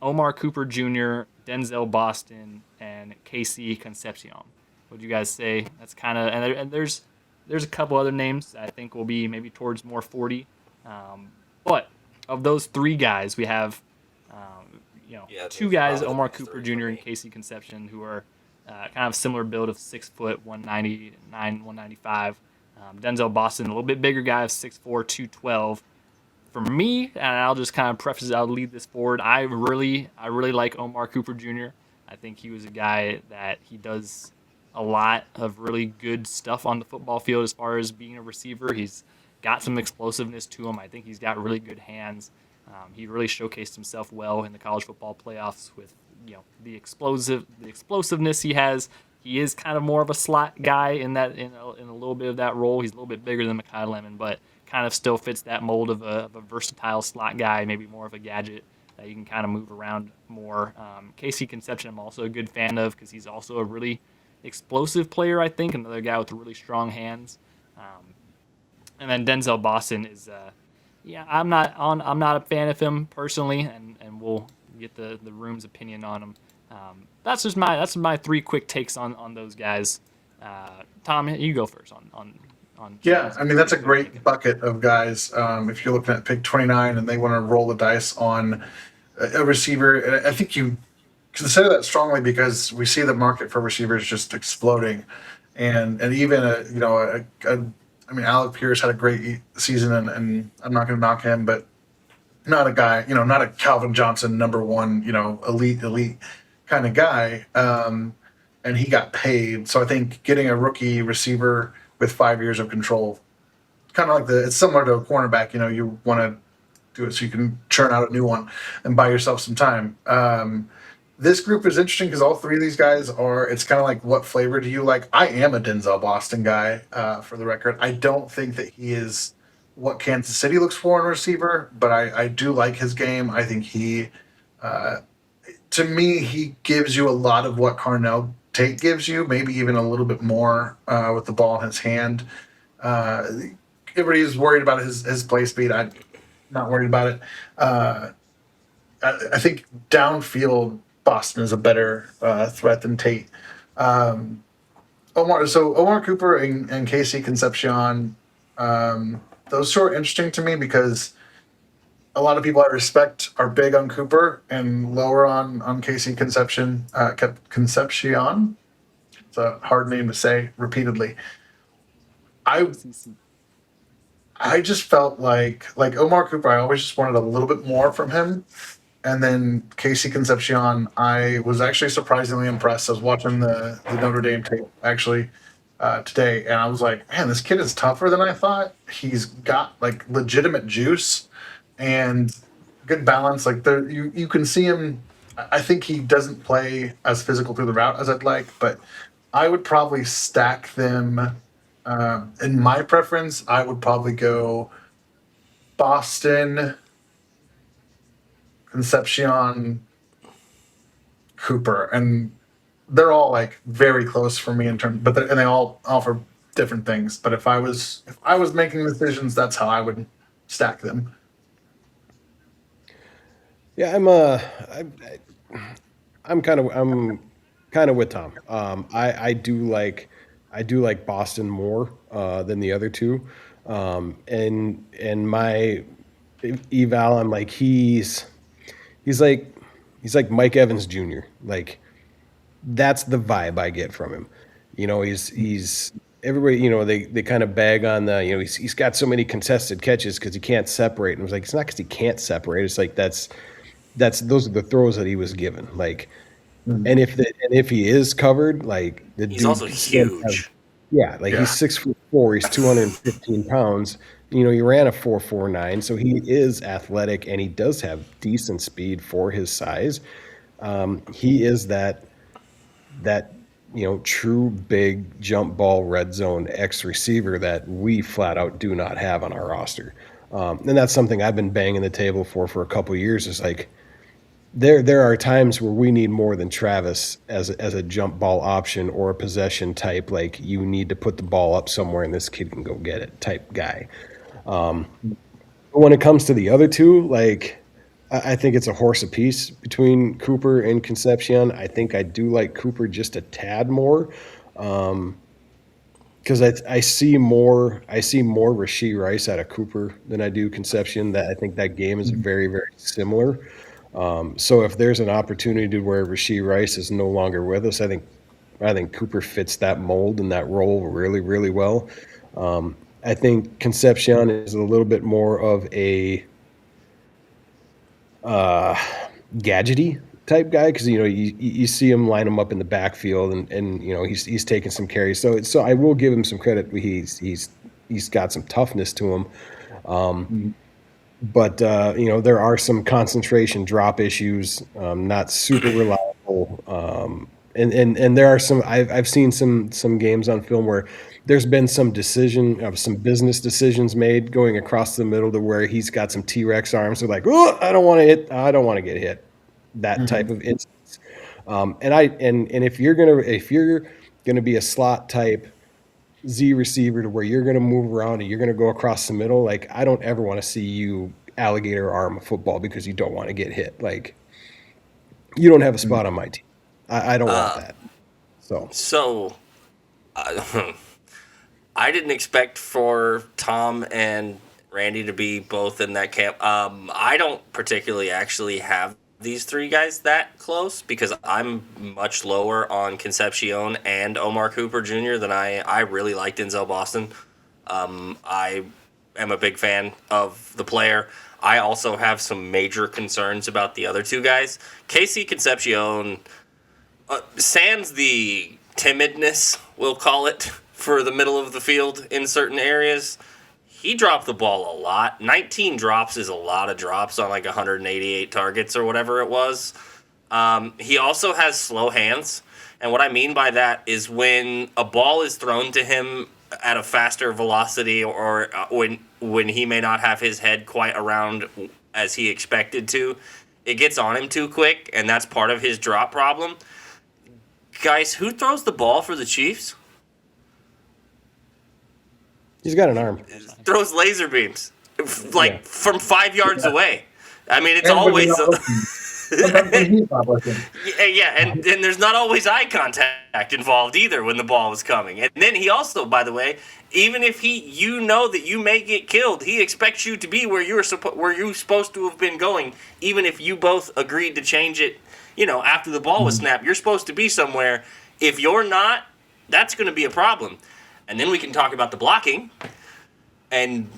Omar Cooper Jr., Denzel Boston, and Casey Concepcion. What do you guys say? That's kind of and there's a couple other names that I think will be maybe towards more 40. But of those three guys, we have two guys, probably the Omar best Cooper three Jr. for and me. Casey Concepcion, who are kind of similar build of 6 foot, 199, 195. Denzel Boston, a little bit bigger guy of 6'4", 212. For me, and I'll just kind of preface, I'll lead this forward. I really like Omar Cooper Jr. I think he was a guy that he does a lot of really good stuff on the football field as far as being a receiver. He's got some explosiveness to him. I think he's got really good hands. He really showcased himself well in the college football playoffs with the explosiveness he has. He is kind of more of a slot guy in a little bit of that role. He's a little bit bigger than Makai Lemon, but kind of still fits that mold of a versatile slot guy, maybe more of a gadget that you can kind of move around more. Casey Concepcion I'm also a good fan of because he's also a really explosive player, I think, another guy with really strong hands. And then Denzel Boston is, I'm not a fan of him personally, and we'll get the room's opinion on him. That's my three quick takes on those guys. Tom, you go first on. Yeah, I mean that's a great bucket of guys. If you're looking at pick 29 and they want to roll the dice on a receiver, and I think you consider that strongly because we see the market for receivers just exploding, and even I mean Alec Pierce had a great season, and I'm not going to knock him, but not a guy, not a Calvin Johnson number one, elite kind of guy, and he got paid. So I think getting a rookie receiver with 5 years of control, kind of like it's similar to a cornerback. You want to do it so you can churn out a new one and buy yourself some time. This group is interesting because all three of these guys are. It's kind of like, what flavor do you like? I am a Denzel Boston guy, for the record. I don't think that he is what Kansas City looks for in a receiver, but I do like his game. I think to me, he gives you a lot of what Tate gives you, maybe even a little bit more, with the ball in his hand. Everybody's worried about his play speed. I'm not worried about it. I think downfield Boston is a better threat than Tate. Omar Cooper and Casey Concepcion, those two are interesting to me because a lot of people I respect are big on Cooper and lower on Casey Concepcion. It's a hard name to say repeatedly. I just felt like Omar Cooper, I always just wanted a little bit more from him. And then Casey Concepcion, I was actually surprisingly impressed. I was watching the Notre Dame tape actually today, and I was like, man, this kid is tougher than I thought. He's got like legitimate juice and good balance. Like you can see him. I think he doesn't play as physical through the route as I'd like, but I would probably stack them. In my preference, I would probably go Boston, Concepcion, Cooper, and they're all like very close for me in terms, and they all offer different things. But if I was making decisions, that's how I would stack them. Yeah, I'm kind of with Tom. I do like Boston more than the other two, and my eval, I'm like he's like Mike Evans Jr. Like that's the vibe I get from him. He's everybody. They kind of bag on the. He's got so many contested catches because he can't separate. And I was like, it's not because he can't separate. It's like those are the throws that he was given. Like, and if he is covered, like he's also huge. He's 6'4", he's 215 pounds. He ran a 4.49, so he is athletic and he does have decent speed for his size. He is that true big jump ball red zone X receiver that we flat out do not have on our roster. And that's something I've been banging the table for a couple of years. Is like there are times where we need more than Travis as a jump ball option or a possession type. Like you need to put the ball up somewhere and this kid can go get it type guy. When it comes to the other two, like I think it's a horse apiece between Cooper and Concepcion. I think I do like Cooper just a tad more, because I see more Rashee Rice out of Cooper than I do Concepcion. That I think that game is very, very similar. So if there's an opportunity where Rashee Rice is no longer with us, I think Cooper fits that mold and that role really, really well. I think Concepcion is a little bit more of a gadgety type guy because you see him line him up in the backfield and he's taking some carries. So I will give him some credit. He's got some toughness to him. But there are some concentration drop issues, not super reliable. And there are some. I've seen some games on film where there's been some business decisions made going across the middle to where he's got some T-Rex arms. They're like, oh, I don't want to get hit. That type of instance. And if you're gonna be a slot type Z receiver to where you're going to move around and you're going to go across the middle, like I don't ever want to see you alligator arm a football because you don't want to get hit. Like you don't have a spot on my team. I don't want that. So I didn't expect for Tom and Randy to be both in that camp. I don't particularly actually have these three guys that close because I'm much lower on Concepcion and Omar Cooper Jr. than I really like Denzel Boston. I am a big fan of the player. I also have some major concerns about the other two guys. Casey Concepcion, sans the timidness, we'll call it, for the middle of the field in certain areas, he dropped the ball a lot. 19 drops is a lot of drops on like 188 targets or whatever it was. He also has slow hands. And what I mean by that is when a ball is thrown to him at a faster velocity or when he may not have his head quite around as he expected to, it gets on him too quick, and that's part of his drop problem. Guys, who throws the ball for the Chiefs? He's got an arm. Throws laser beams, like from 5 yards away. I mean, it's Everybody's always... not looking. Sometimes he's not looking. Yeah, and there's not always eye contact involved either when the ball is coming. And then he also, by the way, even if you know that you may get killed, he expects you to be where you're supposed to have been going, even if you both agreed to change it, after the ball was snapped. You're supposed to be somewhere. If you're not, that's going to be a problem. And then we can talk about the blocking. And,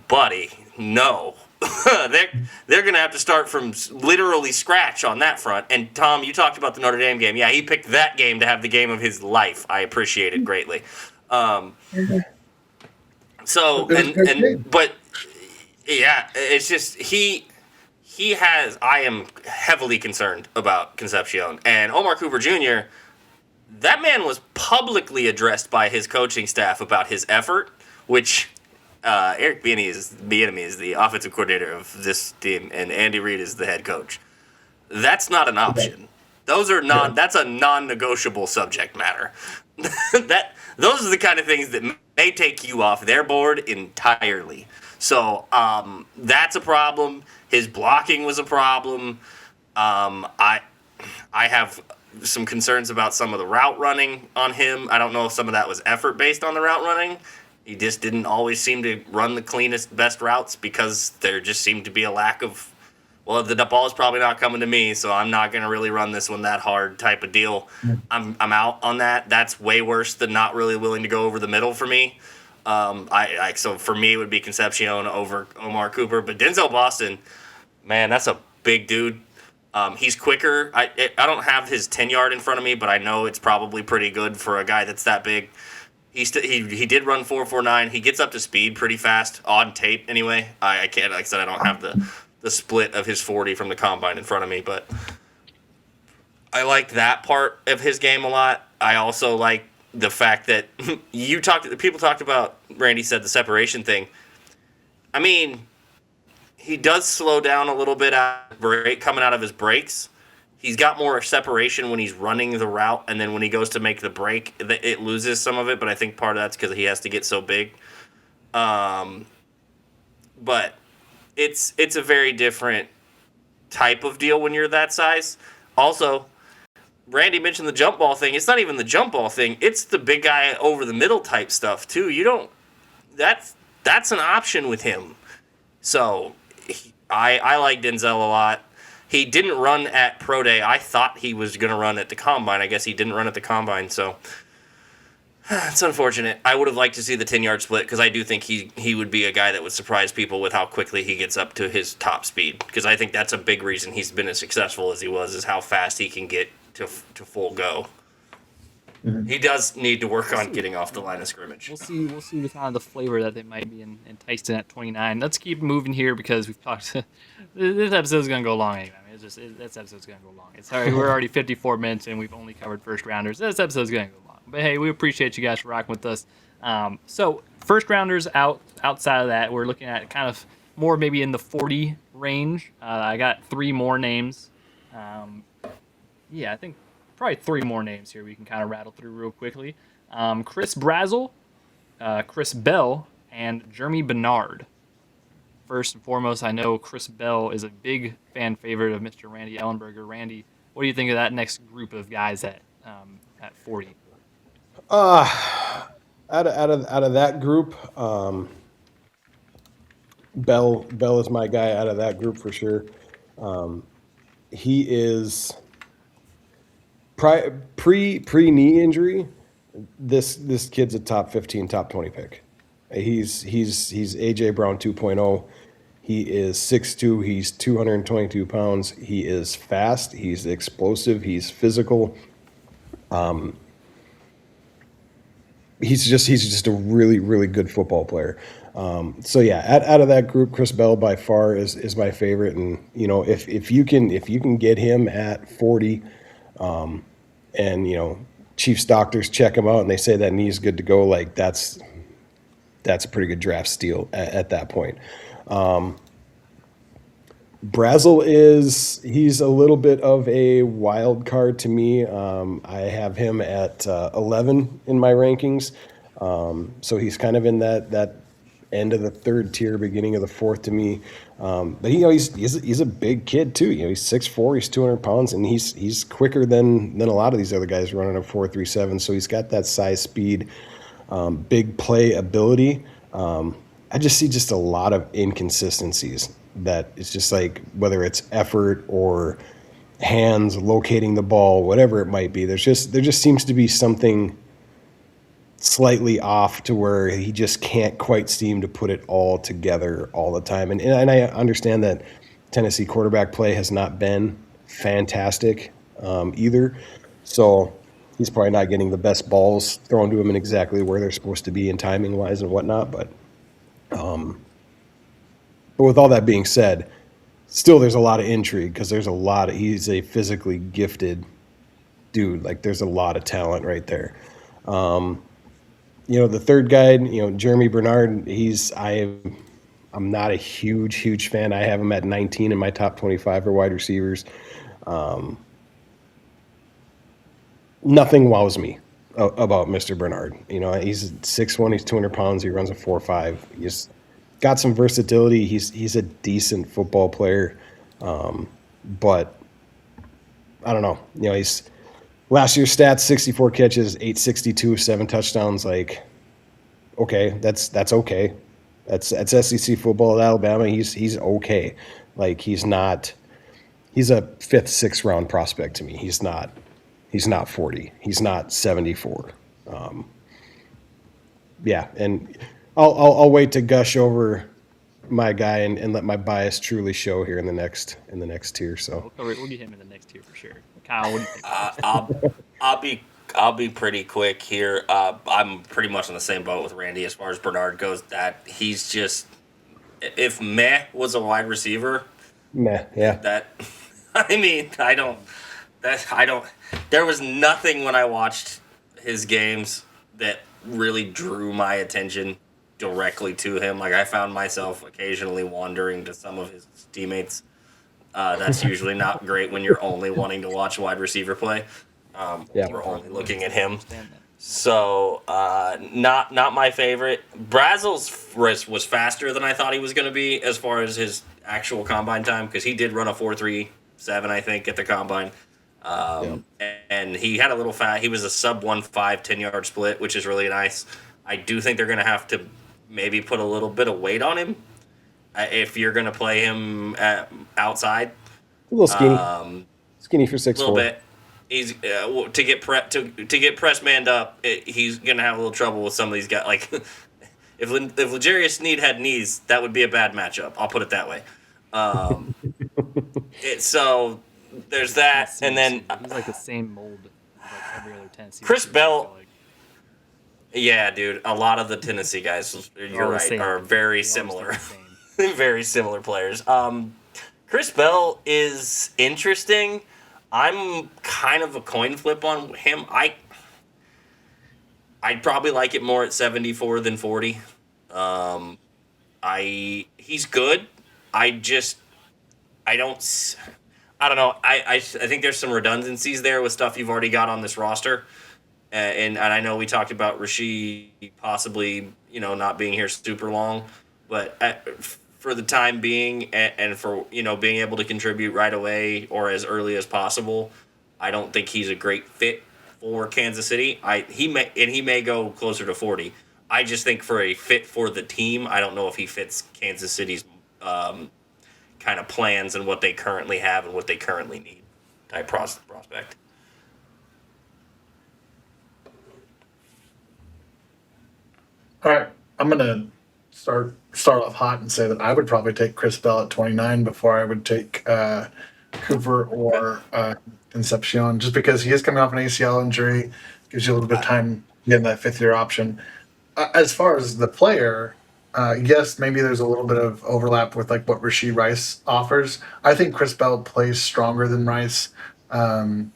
buddy, no. They're going to have to start from literally scratch on that front. And, Tom, you talked about the Notre Dame game. Yeah, he picked that game to have the game of his life. I appreciate it greatly. But, yeah, it's just I am heavily concerned about Concepcion. And Omar Cooper Jr., that man was publicly addressed by his coaching staff about his effort, which Eric Bieniemy is the offensive coordinator of this team, and Andy Reid is the head coach. That's not an option. That's a non-negotiable subject matter. Those are the kind of things that may take you off their board entirely. So that's a problem. His blocking was a problem. I have some concerns about some of the route running on him. I don't know if some of that was effort based on the route running. He just didn't always seem to run the cleanest, best routes because there just seemed to be a lack of, the ball is probably not coming to me, so I'm not going to really run this one that hard type of deal. I'm out on that. That's way worse than not really willing to go over the middle for me. So for me, it would be Concepcion over Omar Cooper. But Denzel Boston, man, that's a big dude. He's quicker. I don't have his 10-yard in front of me, but I know it's probably pretty good for a guy that's that big. He did run 4.49. He gets up to speed pretty fast on tape anyway. I can't, like I said, I don't have the split of his 40 from the combine in front of me, but I like that part of his game a lot. I also like the fact that people talked about, Randy said, the separation thing. I mean, he does slow down a little bit coming out of his breaks. He's got more separation when he's running the route, and then when he goes to make the break, it loses some of it, but I think part of that's because he has to get so big. But it's a very different type of deal when you're that size. Also, Randy mentioned the jump ball thing. It's not even the jump ball thing. It's the big guy over the middle type stuff, too. That's an option with him. So I like Denzel a lot. He didn't run at Pro Day. I thought he was going to run at the Combine. I guess he didn't run at the Combine, so it's unfortunate. I would have liked to see the 10-yard split because I do think he would be a guy that would surprise people with how quickly he gets up to his top speed, because I think that's a big reason he's been as successful as he was, is how fast he can get to full go. Mm-hmm. He does need to work on getting off the line of scrimmage. We'll see the kind of the flavor that they might be in Tyson at 29. Let's keep moving here because we've talked. This episode's gonna go long anyway. This episode's gonna go long. It's sorry, we're already 54 minutes and we've only covered first rounders. This episode's gonna go long. But hey, we appreciate you guys for rocking with us. So first rounders outside of that, we're looking at kind of more maybe in the 40 range. I got 3 more names. I think probably 3 more names here we can kind of rattle through real quickly. Chris Brazzell, Chris Bell, and Germie Bernard. First and foremost, I know Chris Bell is a big fan favorite of Mr. Randy Ellenberger. Randy, what do you think of that next group of guys at 40? Out of that group, Bell is my guy out of that group for sure. He is pre-knee injury. This kid's a top 15, top 20 pick. He's AJ Brown 2.0. He is 6'2". He's 222 pounds. He is fast. He's explosive. He's physical. He's just a really, really good football player. So yeah, out of that group, Chris Bell by far is my favorite. And if you can get him at 40, and Chiefs doctors check him out and they say that knee's good to go, like that's a pretty good draft steal at that point. Brazzell he's a little bit of a wild card to me. I have him at 11 in my rankings. So he's kind of in that end of the third tier, beginning of the fourth to me. But he's a big kid too. He's 6'4", he's 200 pounds, and he's quicker than a lot of these other guys running a 4.37. So he's got that size, speed, big play ability. I just see just a lot of inconsistencies. That it's just like whether it's effort or hands locating the ball, whatever it might be. There just seems to be something slightly off to where he just can't quite seem to put it all together all the time. And I understand that Tennessee quarterback play has not been fantastic either. So he's probably not getting the best balls thrown to him in exactly where they're supposed to be in timing wise and whatnot. But with all that being said, still there's a lot of intrigue because he's a physically gifted dude. Like there's a lot of talent right there. The third guy, Germie Bernard, I'm not a huge fan. I have him at 19 in my top 25 for wide receivers. Nothing wows me about Mr. Bernard. He's 6'1", he's 200 pounds, he runs a 4.5. He's got some versatility. He's a decent football player, but I don't know. He's last year's stats: 64 catches, 862, 7 touchdowns. Like, okay, that's okay. That's SEC football at Alabama. He's okay. Like he's not. He's a 5th, 6th round prospect to me. He's not 40. He's not 74. Yeah, and I'll wait to gush over my guy and let my bias truly show here in the next tier. So we'll get him in the next tier for sure. Kyle, what do you think? I'll be pretty quick here. I'm pretty much on the same boat with Randy as far as Bernard goes. That he's just, if Meh was a wide receiver, Meh, yeah. That I don't. There was nothing when I watched his games that really drew my attention directly to him. Like I found myself occasionally wandering to some of his teammates. That's usually not great when you're only wanting to watch wide receiver play. We're only looking at him. So not my favorite. Brazzell's was faster than I thought he was going to be as far as his actual combine time because he did run a 4.37 I think at the combine. And he had a little fat. He was a sub 1.5 10-yard split, which is really nice. I do think they're going to have to maybe put a little bit of weight on him if you're going to play him outside. A little skinny. Skinny for 6'4". A little bit. He's to get press manned up. He's going to have a little trouble with some of these guys. Like if L'Jarius Sneed had knees, that would be a bad matchup. I'll put it that way. So there's that, and then he's like the same mold as like every other Tennessee. Chris Bell. Yeah, dude. A lot of the Tennessee guys, you're right, are very similar. Very similar players. Chris Bell is interesting. I'm kind of a coin flip on him. I'd probably like it more at 74 than 40. He's good. I don't know. I think there's some redundancies there with stuff you've already got on this roster. And I know we talked about Rasheed possibly, not being here super long, but for the time being and for, being able to contribute right away or as early as possible, I don't think he's a great fit for Kansas City. He may go closer to 40. I just think for a fit for the team, I don't know if he fits Kansas City's kind of plans and what they currently have and what they currently need type prospect. All right, I'm gonna start off hot and say that I would probably take Chris Bell at 29 before I would take Cooper or Concepcion, just because he is coming off an ACL injury, gives you a little bit of time getting that fifth year option. As far as the player, yes, maybe there's a little bit of overlap with like what Rashee Rice offers. I think Chris Bell plays stronger than Rice. Um,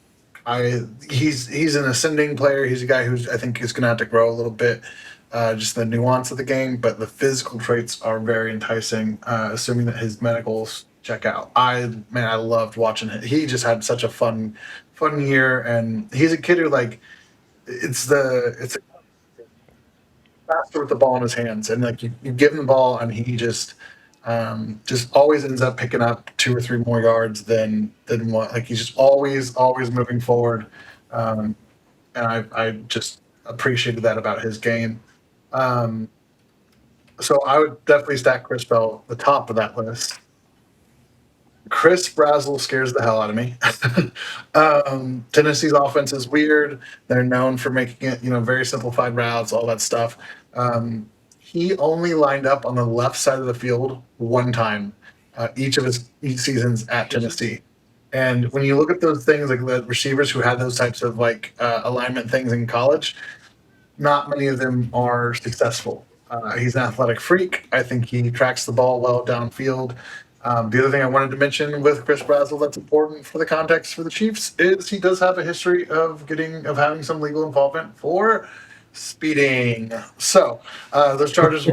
he's an ascending player. He's a guy who's I think is going to have to grow a little bit, just the nuance of the game. But the physical traits are very enticing, assuming that his medicals check out. I loved watching him. He just had such a fun year, and he's a kid who like it's faster with the ball in his hands, and like you give him the ball, and he just always ends up picking up 2 or 3 more yards than what. Like he's just always moving forward, and I just appreciated that about his game. Um, so I would definitely stack Chris Bell at the top of that list. Chris Brazzell scares the hell out of me. Tennessee's offense is weird. They're known for making it, very simplified routes, all that stuff. He only lined up on the left side of the field one time each of his seasons at Tennessee. And when you look at those things, like the receivers who had those types of like alignment things in college, not many of them are successful. He's an athletic freak. I think he tracks the ball well downfield. The other thing I wanted to mention with Chris Brazzell that's important for the context for the Chiefs is he does have a history of having some legal involvement for speeding. So those charges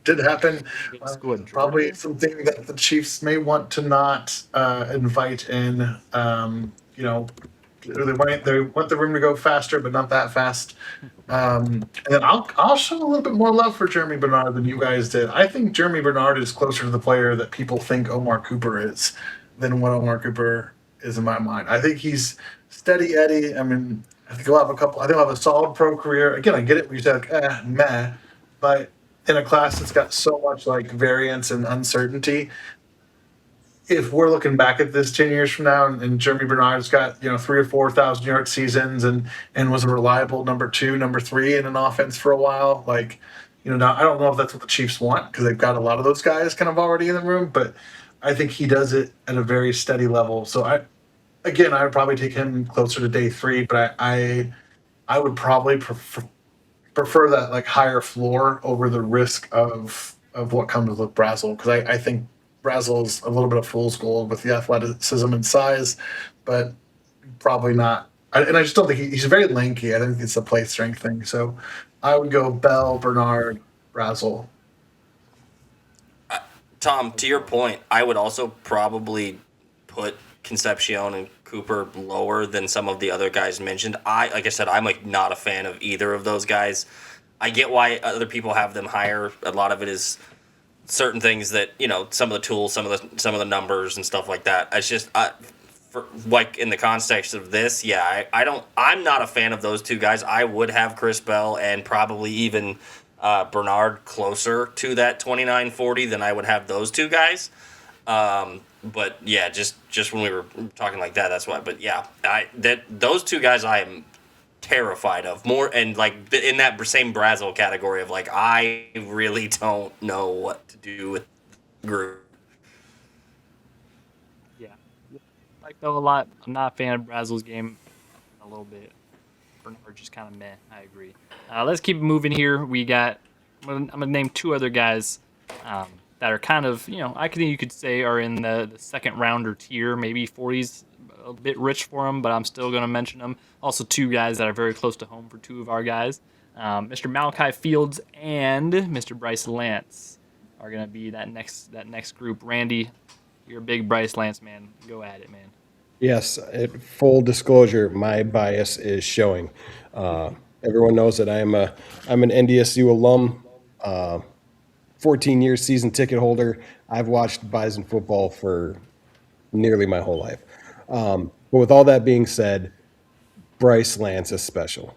did happen. Probably something that the Chiefs may want to not invite in. They want the room to go faster, but not that fast. And then I'll show a little bit more love for Germie Bernard than you guys did. I think Germie Bernard is closer to the player that people think Omar Cooper is than what Omar Cooper is in my mind. I think he's steady Eddie. I mean, I think he'll have a solid pro career. Again, I get it when you say like, meh, but in a class that's got so much like variance and uncertainty, if we're looking back at this 10 years from now and Germie Bernard's got 3,000 or 4,000 yard seasons and was a reliable number 2, number 3 in an offense for a while, now I don't know if that's what the Chiefs want because they've got a lot of those guys kind of already in the room, but I think he does it at a very steady level. So I would probably take him closer to day 3, but I would probably prefer that like higher floor over the risk of what comes with Brazzell, because I think Brazzell's a little bit of fool's gold with the athleticism and size, but probably not. I just don't think he's very lanky. I think it's a play strength thing. So I would go Bell, Bernard, Brazzell. Tom, to your point, I would also probably put Concepcion and Cooper lower than some of the other guys mentioned. Like I said, I'm like not a fan of either of those guys. I get why other people have them higher. A lot of it is certain things that some of the tools, some of the numbers and stuff like that. It's just for like in the context of this, I'm not a fan of those two guys. I would have Chris Bell and probably even Bernard closer to that 29-40 than I would have those two guys. But yeah, just when we were talking like that, that's why. But yeah, those two guys I am terrified of more, and like in that same Brazzell category of like I really don't know what to do with the group. Yeah, like though a lot. I'm not a fan of Brazzell's game a little bit. Bernard just kind of meh. I agree. Let's keep moving here. We got. I'm gonna name 2 other guys that are kind of I think you could say are in the second rounder tier. Maybe 40s a bit rich for them, but I'm still gonna mention them. Also, 2 guys that are very close to home for 2 of our guys. Mr. Malachi Fields and Mr. Bryce Lance are going to be that next group. Randy, you're a big Bryce Lance man. Go at it, man. Yes, full disclosure, my bias is showing. Everyone knows that I'm an NDSU alum, 14-year season ticket holder. I've watched Bison football for nearly my whole life. But with all that being said, Bryce Lance is special.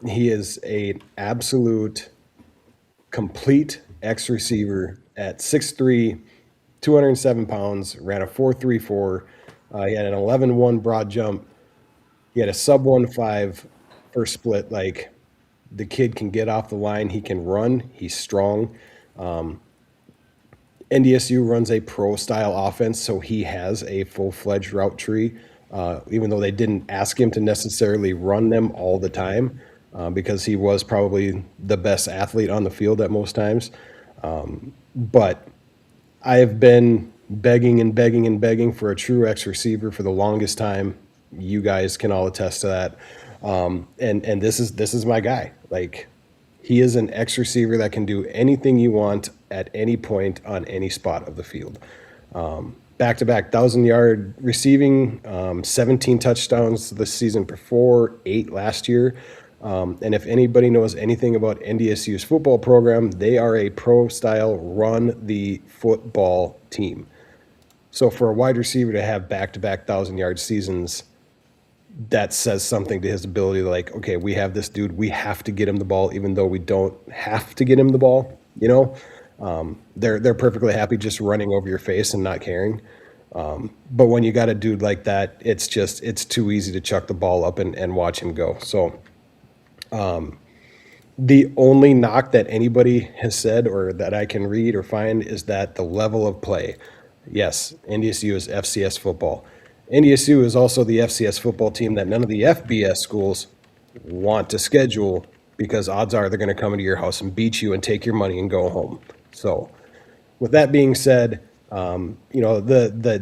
He is an absolute complete X receiver at 6'3", 207 pounds, ran a 4.34. He had an 11.1 broad jump. He had a sub 1.5 first split. Like, The kid can get off the line. He can run. He's strong. NDSU runs a pro-style offense, so he has a full-fledged route tree, even though they didn't ask him to necessarily run them all the time, because he was probably the best athlete on the field at most times. But I have been begging and begging and begging for a true X receiver for the longest time. You guys can all attest to that. And this is my guy. Like, he is an X receiver that can do anything you want at any point on any spot of the field. Back-to-back 1,000-yard receiving, 17 touchdowns this season before, 8 last year. And if anybody knows anything about NDSU's football program, they are a pro-style run-the-football team. So for a wide receiver to have back-to-back 1,000-yard seasons, that says something to his ability. Like, okay, we have this dude. We have to get him the ball, even though we don't have to get him the ball. You know, they're perfectly happy just running over your face and not caring. But when you got a dude like that, it's too easy to chuck the ball up and watch him go. So the only knock that anybody has said or that I can read or find is that the level of play. Yes, NDSU is FCS football. NDSU is also the FCS football team that none of the FBS schools want to schedule, because odds are they're going to come into your house and beat you and take your money and go home. So with that being said, the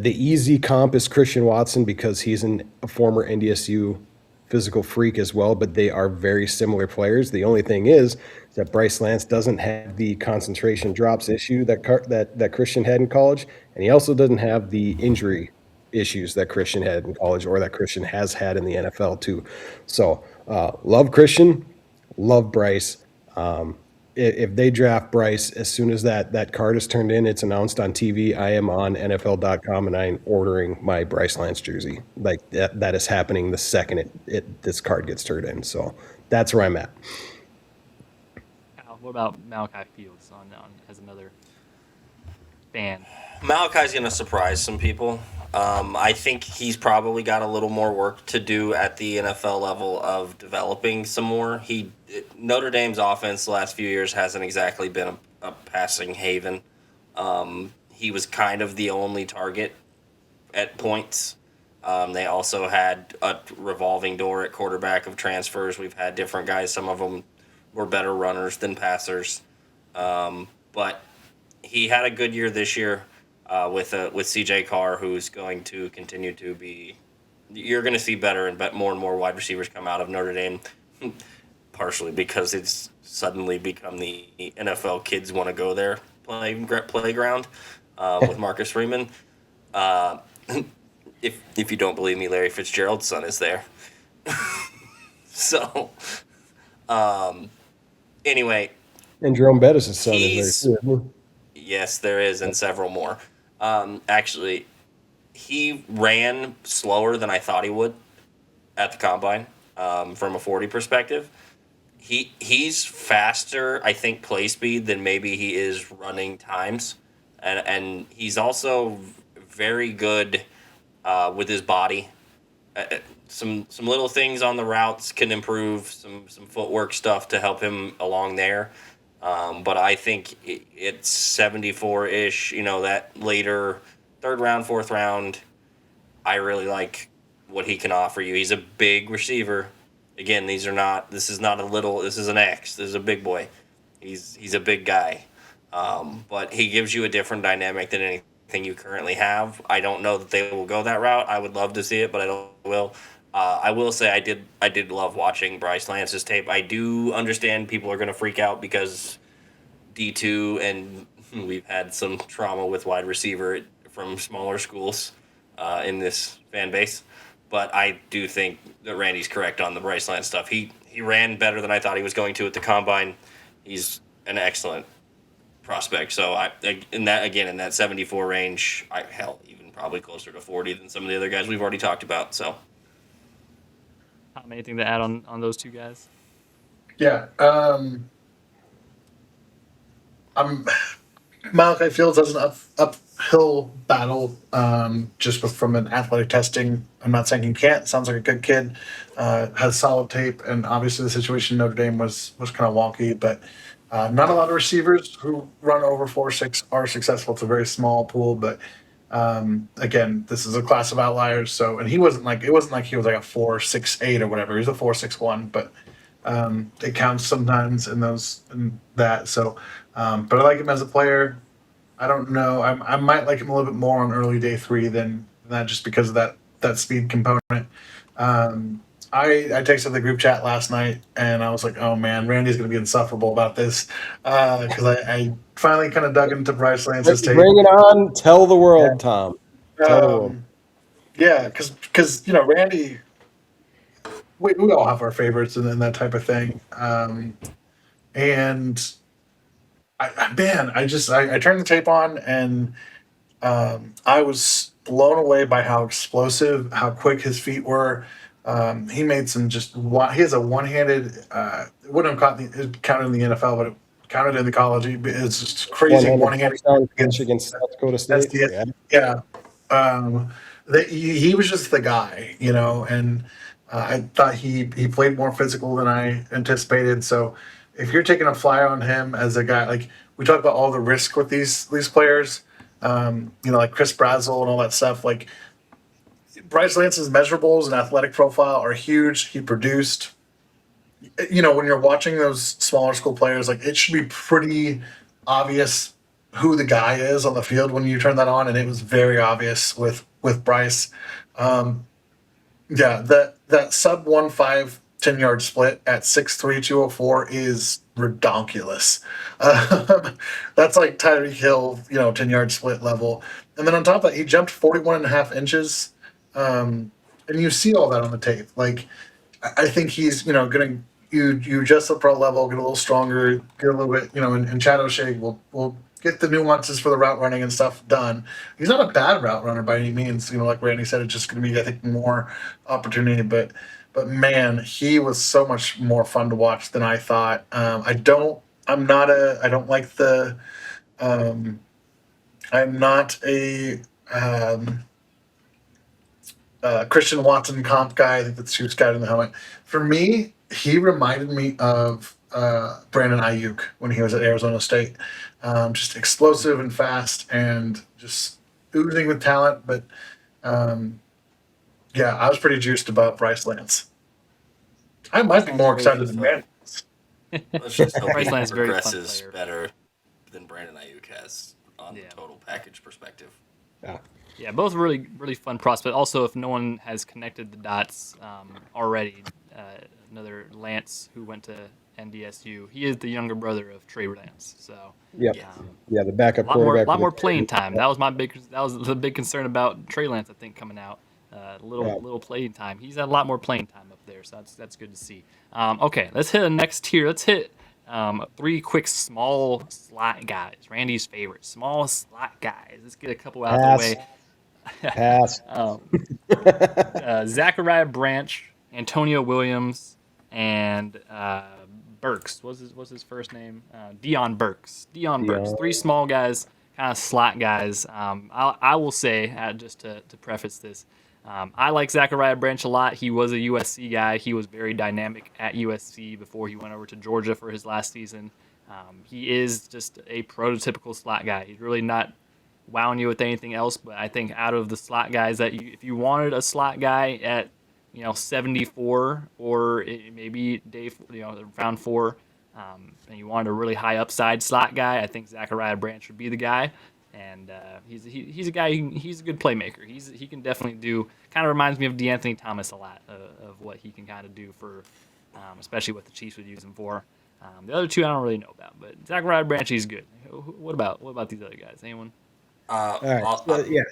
easy comp is Christian Watson, because he's a former NDSU physical freak as well, but they are very similar players. The only thing is that Bryce Lance doesn't have the concentration drops issue that Christian had in college, and he also doesn't have the injury issues that Christian had in college, or that Christian has had in the NFL too. So love Christian, love Bryce. If they draft Bryce, as soon as that card is turned in, it's announced on TV, I am on NFL.com and I'm ordering my Bryce Lance jersey. Like that is happening the second this card gets turned in. So that's where I'm at. What about Malachi Fields on as another fan? Malachi's going to surprise some people. I think he's probably got a little more work to do at the NFL level of developing some more. Notre Dame's offense the last few years hasn't exactly been a passing haven. He was kind of the only target at points. They also had a revolving door at quarterback of transfers. We've had different guys. Some of them were better runners than passers. But he had a good year this year. With CJ Carr, who's going to continue to be, you're going to see better and more wide receivers come out of Notre Dame, partially because it's suddenly become the NFL kids want to go there playground with Marcus Freeman. If you don't believe me, Larry Fitzgerald's son is there. So, anyway. And Jerome Bettis' son is there too. Yes, there is, and several more. Actually, he ran slower than I thought he would at the combine. From a 40 perspective, he's faster, I think, play speed than maybe he is running times, and he's also very good with his body. Some little things on the routes can improve, some footwork stuff to help him along there. But I think it's 74-ish, that later third round, fourth round. I really like what he can offer you. He's a big receiver. Again, this is not a little, this is an X. This is a big boy. He's a big guy. But he gives you a different dynamic than anything you currently have. I don't know that they will go that route. I would love to see it, but I don't will. I will say I did love watching Bryce Lance's tape. I do understand people are going to freak out because D2 and we've had some trauma with wide receiver from smaller schools in this fan base. But I do think that Randy's correct on the Bryce Lance stuff. He ran better than I thought he was going to at the combine. He's an excellent prospect. So in that 74 range, even probably closer to 40 than some of the other guys we've already talked about. So. Anything to add on those two guys? Yeah. Malachi Fields has an he'll battle just from an athletic testing. I'm not saying he can't. Sounds like a good kid. Has solid tape, and obviously the situation in Notre Dame was kind of wonky, but not a lot of receivers who run over 4.6 are successful. It's a very small pool, but again, this is a class of outliers. So, and he wasn't like it wasn't like he was like a 4.68 or whatever. He was a 4.61, but it counts sometimes in those in that. So, but I like him as a player. I don't know. I might like him a little bit more on early day 3 than that, just because of that speed component. I texted the group chat last night and I was like, oh man, Randy's going to be insufferable about this because I finally kind of dug into Bryce Lance's tape. Bring it on. Tell the world, Tom. Tell the world. Yeah, because Randy, we all have our favorites and that type of thing. And I turned the tape on and I was blown away by how explosive, how quick his feet were. He made some he has a one-handed, it wouldn't have counted in the NFL, but it counted in the college. It's just crazy one-handed catch against South Dakota State. Yeah. He was just the guy, and I thought he played more physical than I anticipated. So if you're taking a flyer on him as a guy, like we talk about all the risk with these players, like Chris Brazzell and all that stuff, like Bryce Lance's measurables and athletic profile are huge. He produced, when you're watching those smaller school players, like it should be pretty obvious who the guy is on the field when you turn that on, and it was very obvious with Bryce. That sub 1.5 10-yard split at 6'3", 204 is redonkulous. That's like Tyreek Hill, 10-yard split level. And then on top of that, he jumped 41.5 inches. And you see all that on the tape. Like, I think he's, going to you adjust the pro level, get a little stronger, get a little bit, and Chad O'Shea will get the nuances for the route running and stuff done. He's not a bad route runner by any means. Like Randy said, it's just going to be, I think, more opportunity. But man, he was so much more fun to watch than I thought. I'm not a Christian Watson comp guy. I think that's who's got in the helmet. For me, he reminded me of Brandon Ayuk when he was at Arizona State. Just explosive and fast and just oozing with talent. But I was pretty juiced about Bryce Lance. I might be more excited than Brandon. Let's just hope Bryce he Lance is very fun progresses player. better than Brandon Ayuk has on the total package perspective. Yeah, both really, really fun prospects. Also, if no one has connected the dots already, another Lance who went to NDSU. He is the younger brother of Trey Lance. So the backup A quarterback. lot more playing time. That was the big concern about Trey Lance, I think, coming out. Little playing time. He's had a lot more playing time up there, so that's good to see. Okay, let's hit the next tier. Let's hit 3 quick small slot guys. Randy's favorite, small slot guys. Let's get a couple out of the way. Pass. Zachariah Branch, Antonio Williams, and Burks. What's his first name? Deion Burks. Deion Burks. 3 small guys, kind of slot guys. I will say, just to preface this, I like Zachariah Branch a lot. He was a USC guy. He was very dynamic at USC before he went over to Georgia for his last season. He is just a prototypical slot guy. He's really not wowing you with anything else, but I think out of the slot guys if you wanted a slot guy at 74 or maybe round 4, and you wanted a really high upside slot guy, I think Zachariah Branch would be the guy. And he's a guy. He's a good playmaker. He can definitely do. Kind of reminds me of DeAnthony Thomas a lot of what he can kind of do for, especially what the Chiefs would use him for. The other 2 I don't really know about, but Zachariah Branch, he's good. What about these other guys? Anyone? All right.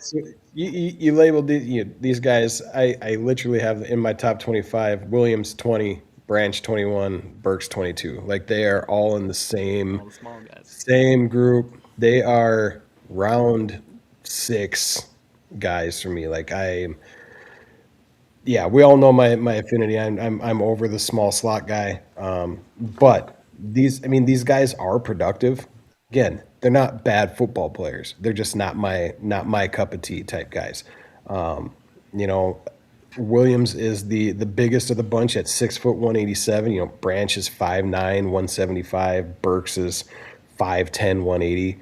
So you labeled these guys. I literally have in my top 25 Williams 20, Branch 21, Burks 22. Like they are all in the same group. They are round 6 guys for me. Like we all know my affinity. I'm over the small slot guy. But these guys are productive. Again, they're not bad football players. They're just not my cup of tea type guys. You know, Williams is the biggest of the bunch at 6', 187. You know, Branch is 5'9", 175. Burks is 5'10", 180.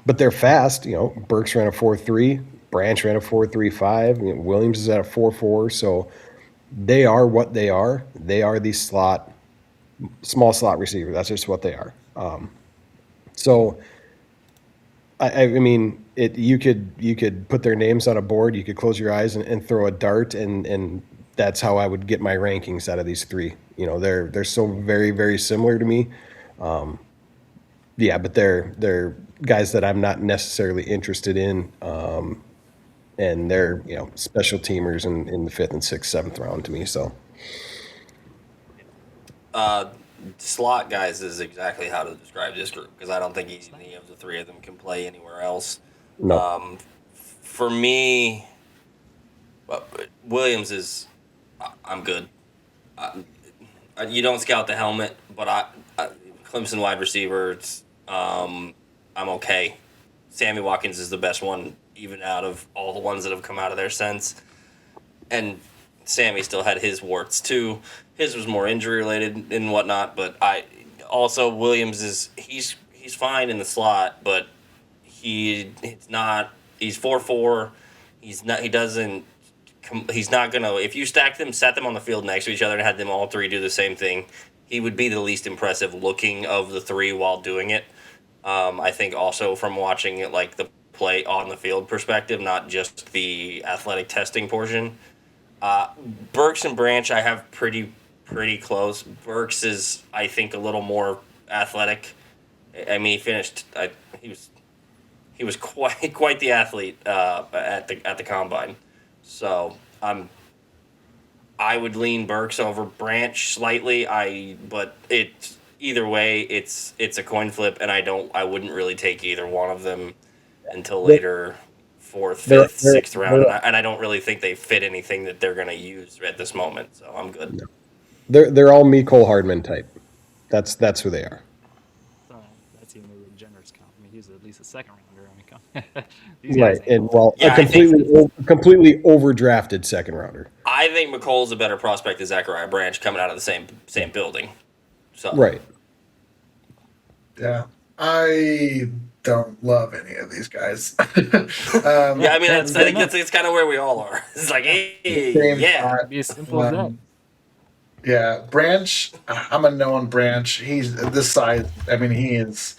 But they're fast. You know, Burks ran a 4.3. Branch ran a 4.35. You know, Williams is at a 4.4. So they are what they are. They are the small slot receiver. That's just what they are. So I mean, you could put their names on a board. You could close your eyes and throw a dart, and that's how I would get my rankings out of these three. You know, they're so very, very similar to me. Yeah, but they're guys that I'm not necessarily interested in, and they're, you know, special teamers in the 5th and 6th, 7th round to me. So Slot guys is exactly how to describe this group, because I don't think any of the three of them can play anywhere else. no, For me, Williams is, I'm good. You don't scout the helmet, but I Clemson wide receivers, I'm okay. Sammy Watkins is the best one, even out of all the ones that have come out of there since. And Sammy still had his warts too. His was more injury related and whatnot, but Williams he's fine in the slot, but he's not. He's 4'4". He's not gonna. If you set them on the field next to each other and had them all three do the same thing, he would be the least impressive looking of the three while doing it. I think also from watching it, like the play on the field perspective, not just the athletic testing portion. Burks and Branch I have pretty close. Burks is, I think, a little more athletic. I mean, he was quite the athlete at the combine. So I would lean Burks over Branch slightly. But it's either way, it's a coin flip, and I wouldn't really take either one of them until later. 4th, 5th, 6th round, and I don't really think they fit anything that they're going to use at this moment, so I'm good. they're all Cole Hardman type. That's who they are. That's even a generous count. I mean, he's at least a 2nd rounder. I mean, these guys Right, and a completely overdrafted 2nd rounder. I think McColl's a better prospect than Zachariah Branch coming out of the same building. So Right. Yeah, I don't love any of these guys. yeah, I mean, I think it's kind of where we all are. It's like, hey, yeah. It'd be as simple as that. Yeah, Branch. I'm a no on Branch. He's this size. I mean, he is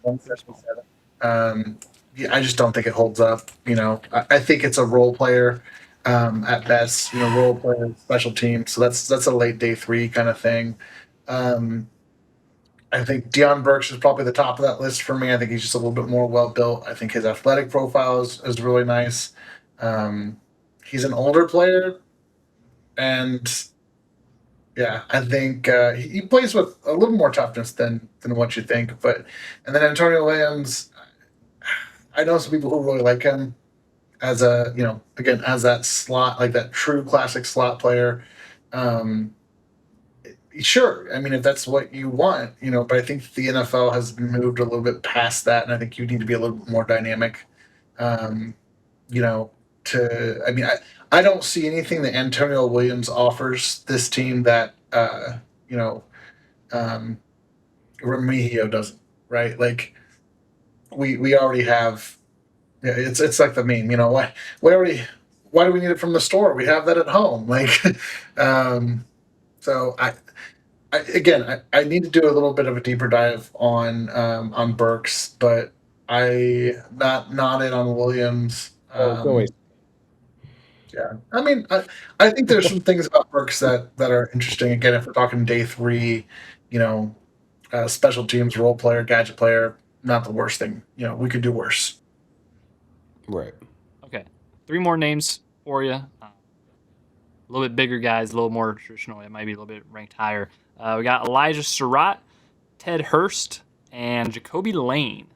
177. Yeah, I just don't think it holds up. You know, I think it's a role player at best. You know, role player, special team. So that's a late day 3 kind of thing. I think Deion Burks is probably the top of that list for me. I think he's just a little bit more well built. I think his athletic profile is really nice. He's an older player, and yeah, I think he plays with a little more toughness than what you think. And then Antonio Williams, I know some people who really like him as as that slot, like that true classic slot player. Sure, I mean, if that's what you want, but I think the NFL has moved a little bit past that, and I think you need to be a little bit more dynamic. I don't see anything that Antonio Williams offers this team that Remigio doesn't, right? Like we already have. Yeah, it's like the meme, why do we need it from the store? We have that at home. Like, so I need to do a little bit of a deeper dive on Burks, but I not in on Williams. Yeah, I mean, I think there's some things about Burks that are interesting. Again, if we're talking day 3, special teams, role player, gadget player, not the worst thing. We could do worse. Right. Okay, 3 more names for you. A little bit bigger guys, a little more traditional. It might be a little bit ranked higher. We got Elijah Sarratt, Ted Hurst, and Jacoby Lane.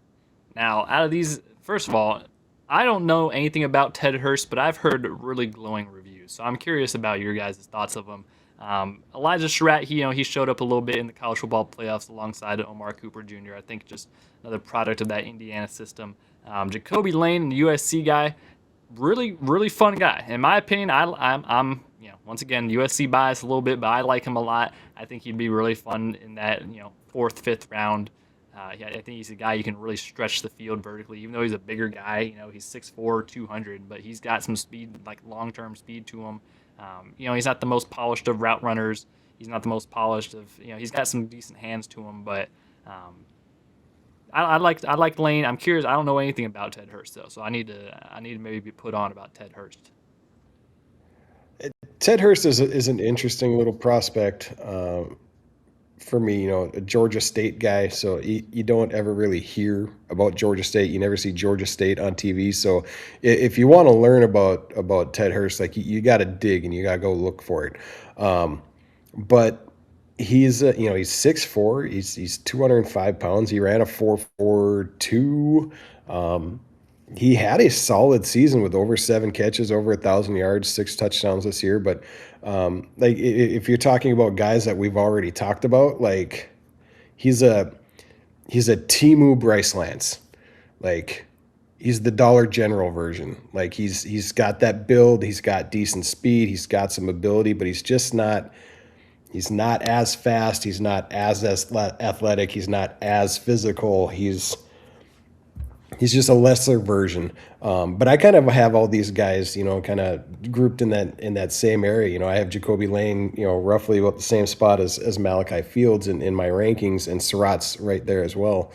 Now, out of these, first of all, I don't know anything about Ted Hurst, but I've heard really glowing reviews. So I'm curious about your guys' thoughts of him. Elijah Sarratt, he showed up a little bit in the college football playoffs alongside Omar Cooper Jr. I think just another product of that Indiana system. Jacoby Lane, the USC guy, really, really fun guy. In my opinion, I'm once again, USC bias a little bit, but I like him a lot. I think he'd be really fun in that, 4th, 5th round. Yeah, I think he's a guy you can really stretch the field vertically, even though he's a bigger guy. He's 6'4", 200, but he's got some speed, like long-term speed to him. He's not the most polished of route runners. He's not the most polished of, he's got some decent hands to him, but I like Lane. I'm curious. I don't know anything about Ted Hurst though, so I need to maybe be put on about Ted Hurst. Ted Hurst is an interesting little prospect for me. A Georgia State guy, so you don't ever really hear about Georgia State. You never see Georgia State on TV. So if you want to learn about Ted Hurst, like you got to dig and you got to go look for it. But he's 6'4", he's 205 pounds. He ran a 4.42. He had a solid season with over 7 catches, over 1,000 yards, 6 touchdowns this year. But if you're talking about guys that we've already talked about, like he's a Temu Bryce Lance, like he's the Dollar General version. Like he's got that build, he's got decent speed, he's got some ability, but he's just not. He's not as fast. He's not as athletic. He's not as physical. He's just a lesser version. But I kind of have all these guys, kind of grouped in that same area. I have Jacoby Lane, roughly about the same spot as Malachi Fields in my rankings, and Sarratt's right there as well.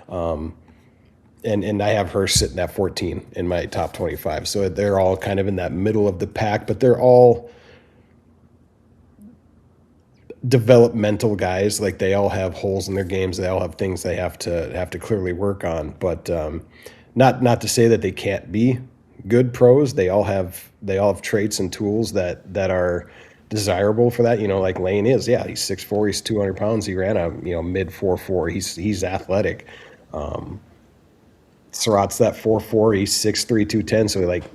And I have Hurst sitting at 14 in my top 25. So they're all kind of in that middle of the pack, but they're all developmental guys. Like they all have holes in their games. They all have things they have to clearly work on. But not to say that they can't be good pros. They all have traits and tools that are desirable for that. Like Lane is. Yeah, he's 6'4", he's 200 pounds. He ran a mid 4.4. He's athletic. Sarratt's that 4.4. He's 6'3", 210. So like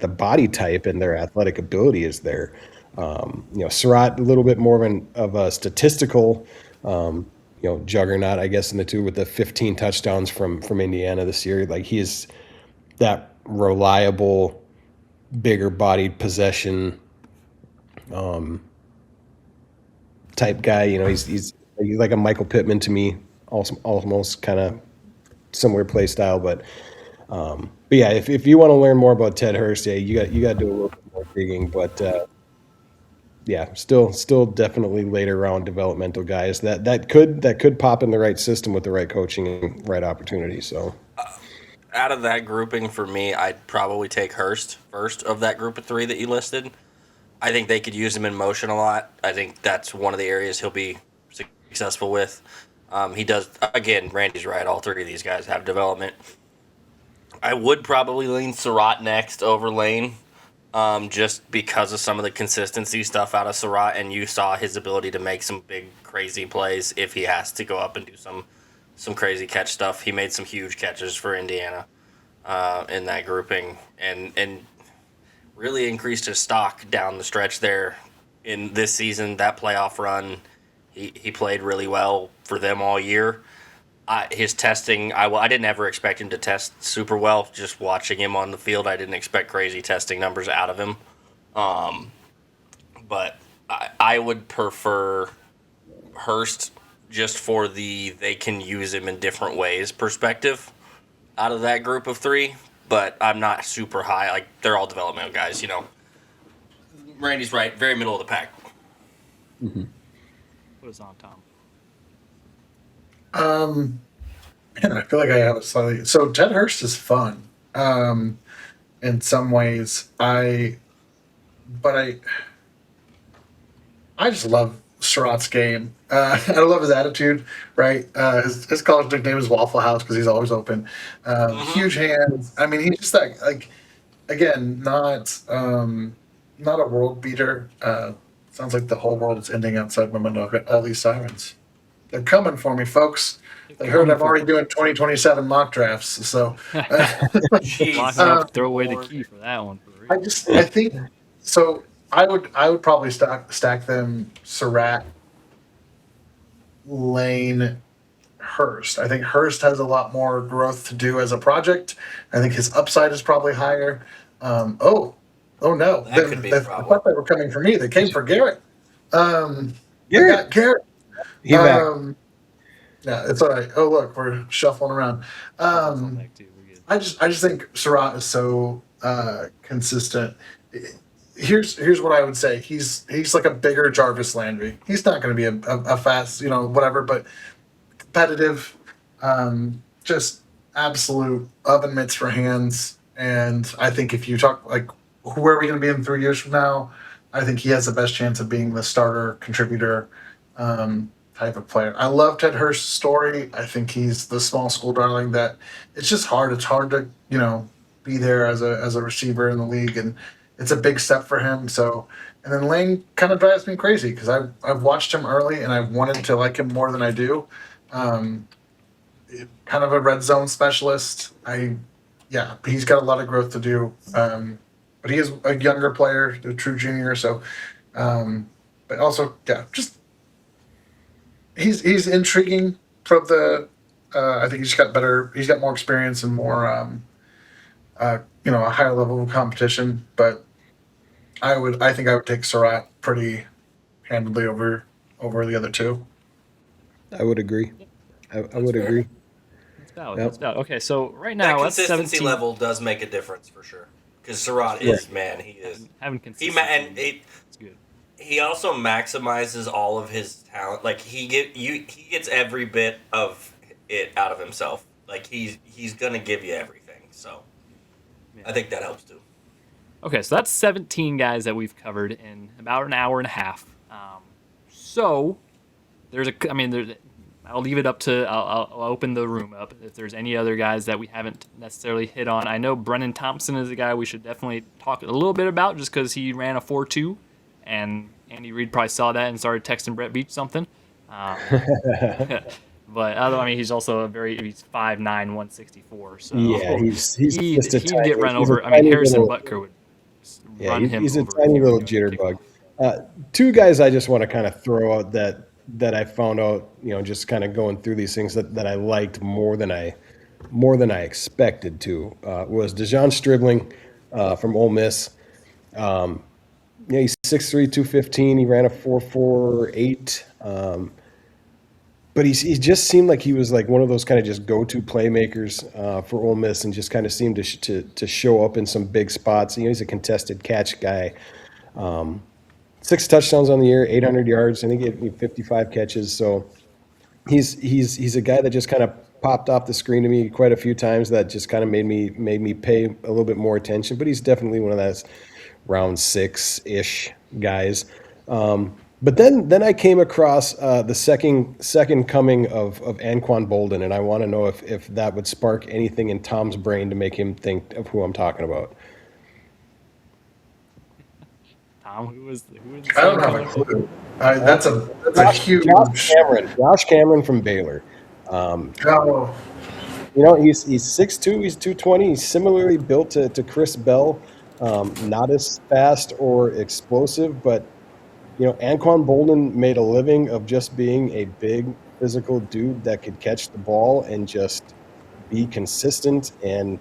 the body type and their athletic ability is there. Sarratt a little bit more of a statistical, juggernaut, I guess, in the two with the 15 touchdowns from Indiana this year. Like he is that reliable, bigger bodied possession type guy. He's like a Michael Pittman to me, almost kind of similar play style. But yeah, if you want to learn more about Ted Hurst, yeah, you got to do a little bit more digging. But yeah, still definitely later round developmental guys that could pop in the right system with the right coaching and right opportunity. So out of that grouping for me, I'd probably take Hurst first of that group of 3 that you listed. I think they could use him in motion a lot. I think that's one of the areas he'll be successful with. He does, again, Randy's right, all 3 of these guys have development. I would probably lean Sarratt next over Lane. Just because of some of the consistency stuff out of Sarratt, and you saw his ability to make some big, crazy plays if he has to go up and do some crazy catch stuff. He made some huge catches for Indiana in that grouping, and really increased his stock down the stretch there in this season. That playoff run, he played really well for them all year. His testing, I didn't ever expect him to test super well. Just watching him on the field, I didn't expect crazy testing numbers out of him. But I would prefer Hurst just for they can use him in different ways perspective out of that group of 3. But I'm not super high. Like, they're all developmental guys, Randy's right. Very middle of the pack. Mm-hmm. Put us on, Tom. Man, I feel like I have a slightly. So Ted Hurst is fun, in some ways. I just love Sarratt's game. I love his attitude. Right, his college nickname is Waffle House because he's always open. Huge hands. I mean, he's just like again, not a world beater. Sounds like the whole world is ending outside my window. I've got all these sirens. They're coming for me, folks. They heard I'm already doing 2027 mock drafts, so throw away the key for that one. I think so. I would probably stack them Sarratt, Lane, Hurst. I think Hurst has a lot more growth to do as a project. I think his upside is probably higher. Oh no! That could be a I problem. thought they were coming for me. They came for Garrett. They Garrett, got Garrett. he back. Yeah, it's all right. Oh look, we're shuffling around. Buzzell's on deck too. We're good. I just think Sarratt is so consistent. Here's what I would say. He's like a bigger Jarvis Landry. He's not going to be a fast, whatever, but competitive, just absolute oven mitts for hands. And I think if you talk like where are we going to be in 3 years from now, I think he has the best chance of being the starter contributor type of player. I love Ted Hurst's story. I think he's the small school darling that it's just hard. It's hard to be there as a receiver in the league, and it's a big step for him. So. And then Lane kind of drives me crazy because I've watched him early and I've wanted to like him more than I do. Um, Kind of a red zone specialist. Yeah, he's got a lot of growth to do. But he is a younger player, a true junior. So, but also, yeah, just he's intriguing from the. I think he's got better. He's got more experience and more, a higher level of competition. But I think I would take Sarratt pretty handedly over the other two. I would agree. I would fair. agree. It's valid. Yep. It's valid. Okay, so right That now that's consistency 17. level does make a difference for sure. Because Sarratt is, man, he is. Having He consistency. and It's good. he also maximizes all of his talent. Like he gets every bit of it out of himself. Like he's gonna give you everything. So I think that helps too. Okay, so that's 17 guys that we've covered in about an hour and a half. So I'll leave it up to. I'll open the room up if there's any other guys that we haven't necessarily hit on. I know Brennan Thompson is a guy we should definitely talk a little bit about just because he ran a 4.2, and Andy Reid probably saw that and started texting Brett Beach something. But he's also he's 5'9", 164. So Yeah, he's he'd just a tiny, get run he's a over. I mean, tiny Harrison little, Butker would yeah, run him he's a over. if tiny he were little doing a jitterbug. kickoff. Two guys I just want to kind of throw out that I found out, just kind of going through these things that I liked more than I expected to was DeJon Stribling from Ole Miss. Yeah, he's 6'3", 215. He ran a 4.48. But he just seemed like he was like one of those kind of just go-to playmakers for Ole Miss, and just kind of seemed to show up in some big spots. He's a contested catch guy. 6 touchdowns on the year, 800 yards, and he gave 55 catches. So he's a guy that just kind of popped off the screen to me quite a few times. That just kind of made me pay a little bit more attention. But he's definitely one of those round 6-ish guys. But then I came across the second coming of Anquan Bolden, and I want to know if that would spark anything in Tom's brain to make him think of who I'm talking about. Tom, who was I don't have a clue. That's a huge. Josh Cameron from Baylor. Oh, He's 6'2", he's 220. He's similarly built to Chris Bell. Not as fast or explosive, but Anquan Bolden made a living of just being a big physical dude that could catch the ball and just be consistent. And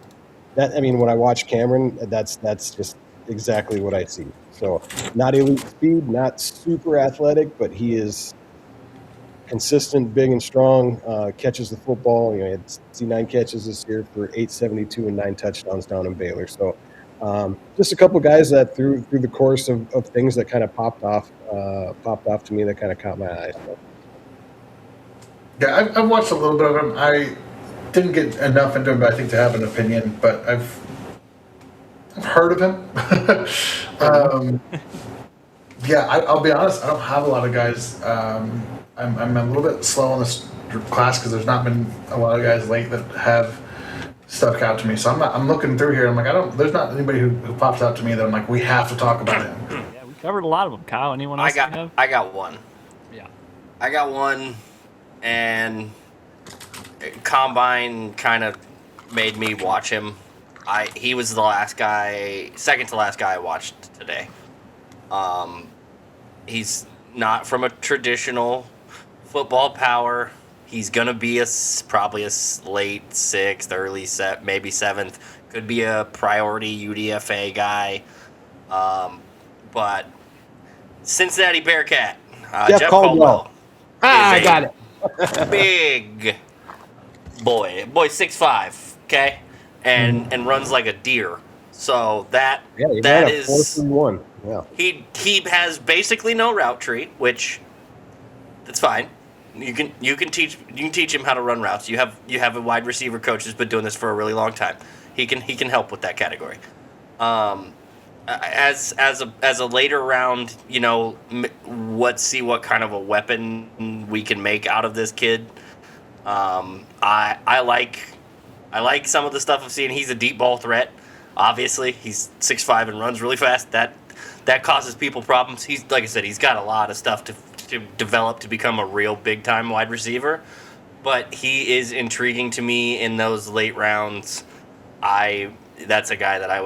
that, when I watch Cameron, that's just exactly what I see. So not elite speed, not super athletic, but he is consistent, big and strong, catches the football. He had 69 catches this year for 872 and 9 touchdowns down in Baylor. So just a couple guys that through the course of things that kind of popped off to me, that kind of caught my eye. So. yeah, I've watched a little bit of him. I didn't get enough into him, I think, to have an opinion, but I've heard of him. Yeah, I'll be honest. I don't have a lot of guys. I'm a little bit slow on this class because there's not been a lot of guys late that have stuck out to me. So I'm looking through here. I'm like, there's not anybody who pops out to me that I'm like, we have to talk about him. Yeah, we covered a lot of them. Kyle, anyone else? I got one. Yeah. I got one, and Combine kind of made me watch him. He was the second to last guy I watched today. He's not from a traditional football power. He's gonna be probably a late sixth, early maybe seventh. Could be a priority UDFA guy. But Cincinnati Bearcat, Jeff Caldwell. I got it. Big boy. Boy 6'5", okay? And runs like a deer. So that is 4-3-1. Yeah. he has basically no route tree, which that's fine. You can teach him how to run routes. You have a wide receiver coach who's been doing this for a really long time. He can help with that category. As a later round, let's see what kind of a weapon we can make out of this kid. I like some of the stuff I've seen. He's a deep ball threat. Obviously, he's 6'5" and runs really fast. That causes people problems. He's, like I said, he's got a lot of stuff to develop to become a real big time wide receiver. But he is intriguing to me in those late rounds. That's a guy that I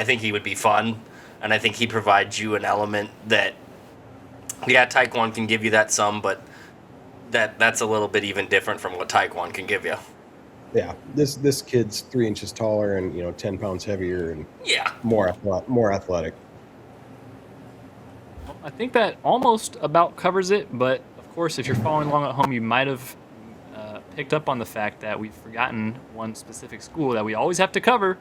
think he would be fun, and I think he provides you an element that, Taekwon can give you that some, but that's a little bit even different from what Taekwon can give you. Yeah, this kid's 3 inches taller and 10 pounds heavier and more athletic. I think that almost about covers it, but of course, if you're following along at home, you might have picked up on the fact that we've forgotten one specific school that we always have to cover.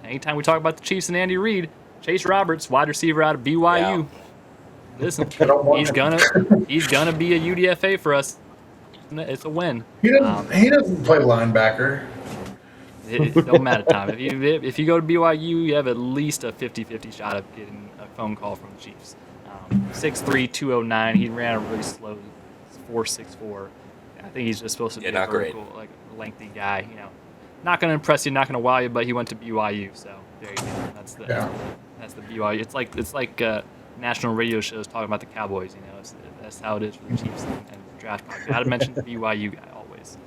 Anytime we talk about the Chiefs and Andy Reid, Chase Roberts, wide receiver out of BYU. Yeah. Listen, he's gonna be a UDFA for us. It's a win. He doesn't play linebacker. It don't matter, Tom. If you go to BYU, you have at least a 50-50 shot of getting a phone call from the Chiefs. 6'3", 209. He ran a really slow 4.64. I think he's just supposed to be a vertical, lengthy guy. Not going to impress you, not going to wow you, but he went to BYU, so there you go. That's the BYU. It's like national radio shows talking about the Cowboys. That's how it is for the Chiefs and draft. Got to mention the BYU guy always.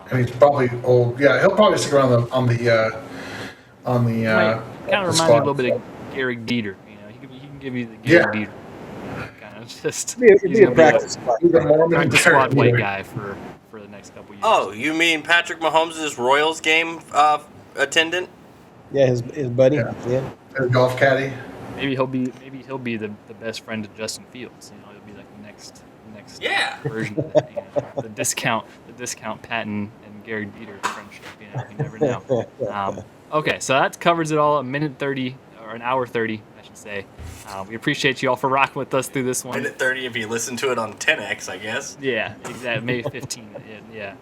And he's probably old. Yeah, he'll probably stick around on the kind of remind me a little bit of Gary Dieter. He can give you the Gary Dieter. Kind of just he's a practice squad white guy for the next couple years. Oh, you mean Patrick Mahomes' Royals game attendant? Yeah, his buddy. Yeah. His golf caddy. Maybe he'll be the best friend of Justin Fields. He'll be like the next version of that. The discount Patton and Gary Dieter friendship. You never know. Okay, so that covers it all. A minute 30 or an hour 30, I should say. We appreciate you all for rocking with us through this one. Minute 30 if you listen to it on 10x, I guess. Yeah, exactly. Maybe 15. Yeah,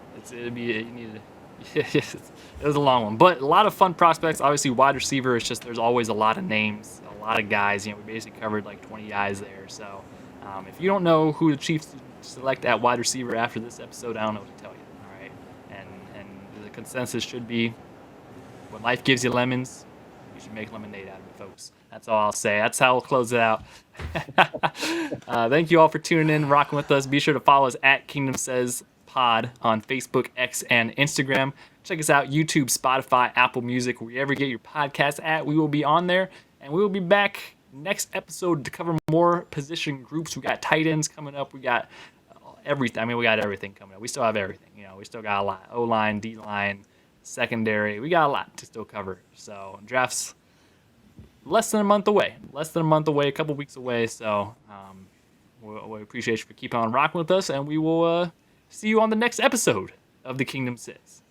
it was a long one, but a lot of fun prospects. Obviously, wide receiver. It's just there's always a lot of names, a lot of guys. We basically covered like 20 guys there. So if you don't know who the Chiefs select at wide receiver after this episode, I don't know what to tell you. All right, and the consensus should be, when life gives you lemons, you should make lemonade out of it, folks. That's all I'll say. That's how we'll close it out. Thank you all for tuning in, rocking with us. Be sure to follow us at Kingdom Says Pod on Facebook, X, and Instagram. Check us out, YouTube, Spotify, Apple Music, wherever you get your podcasts at. We will be on there, and we will be back next episode to cover more position groups. We got tight ends coming up. We got everything. We got everything coming up. We still have everything. We still got a lot. O-line, D-line, secondary. We got a lot to still cover. So drafts less than a month away. A couple weeks away. So we appreciate you for keeping on rocking with us, and we will see you on the next episode of the Kingdom Says.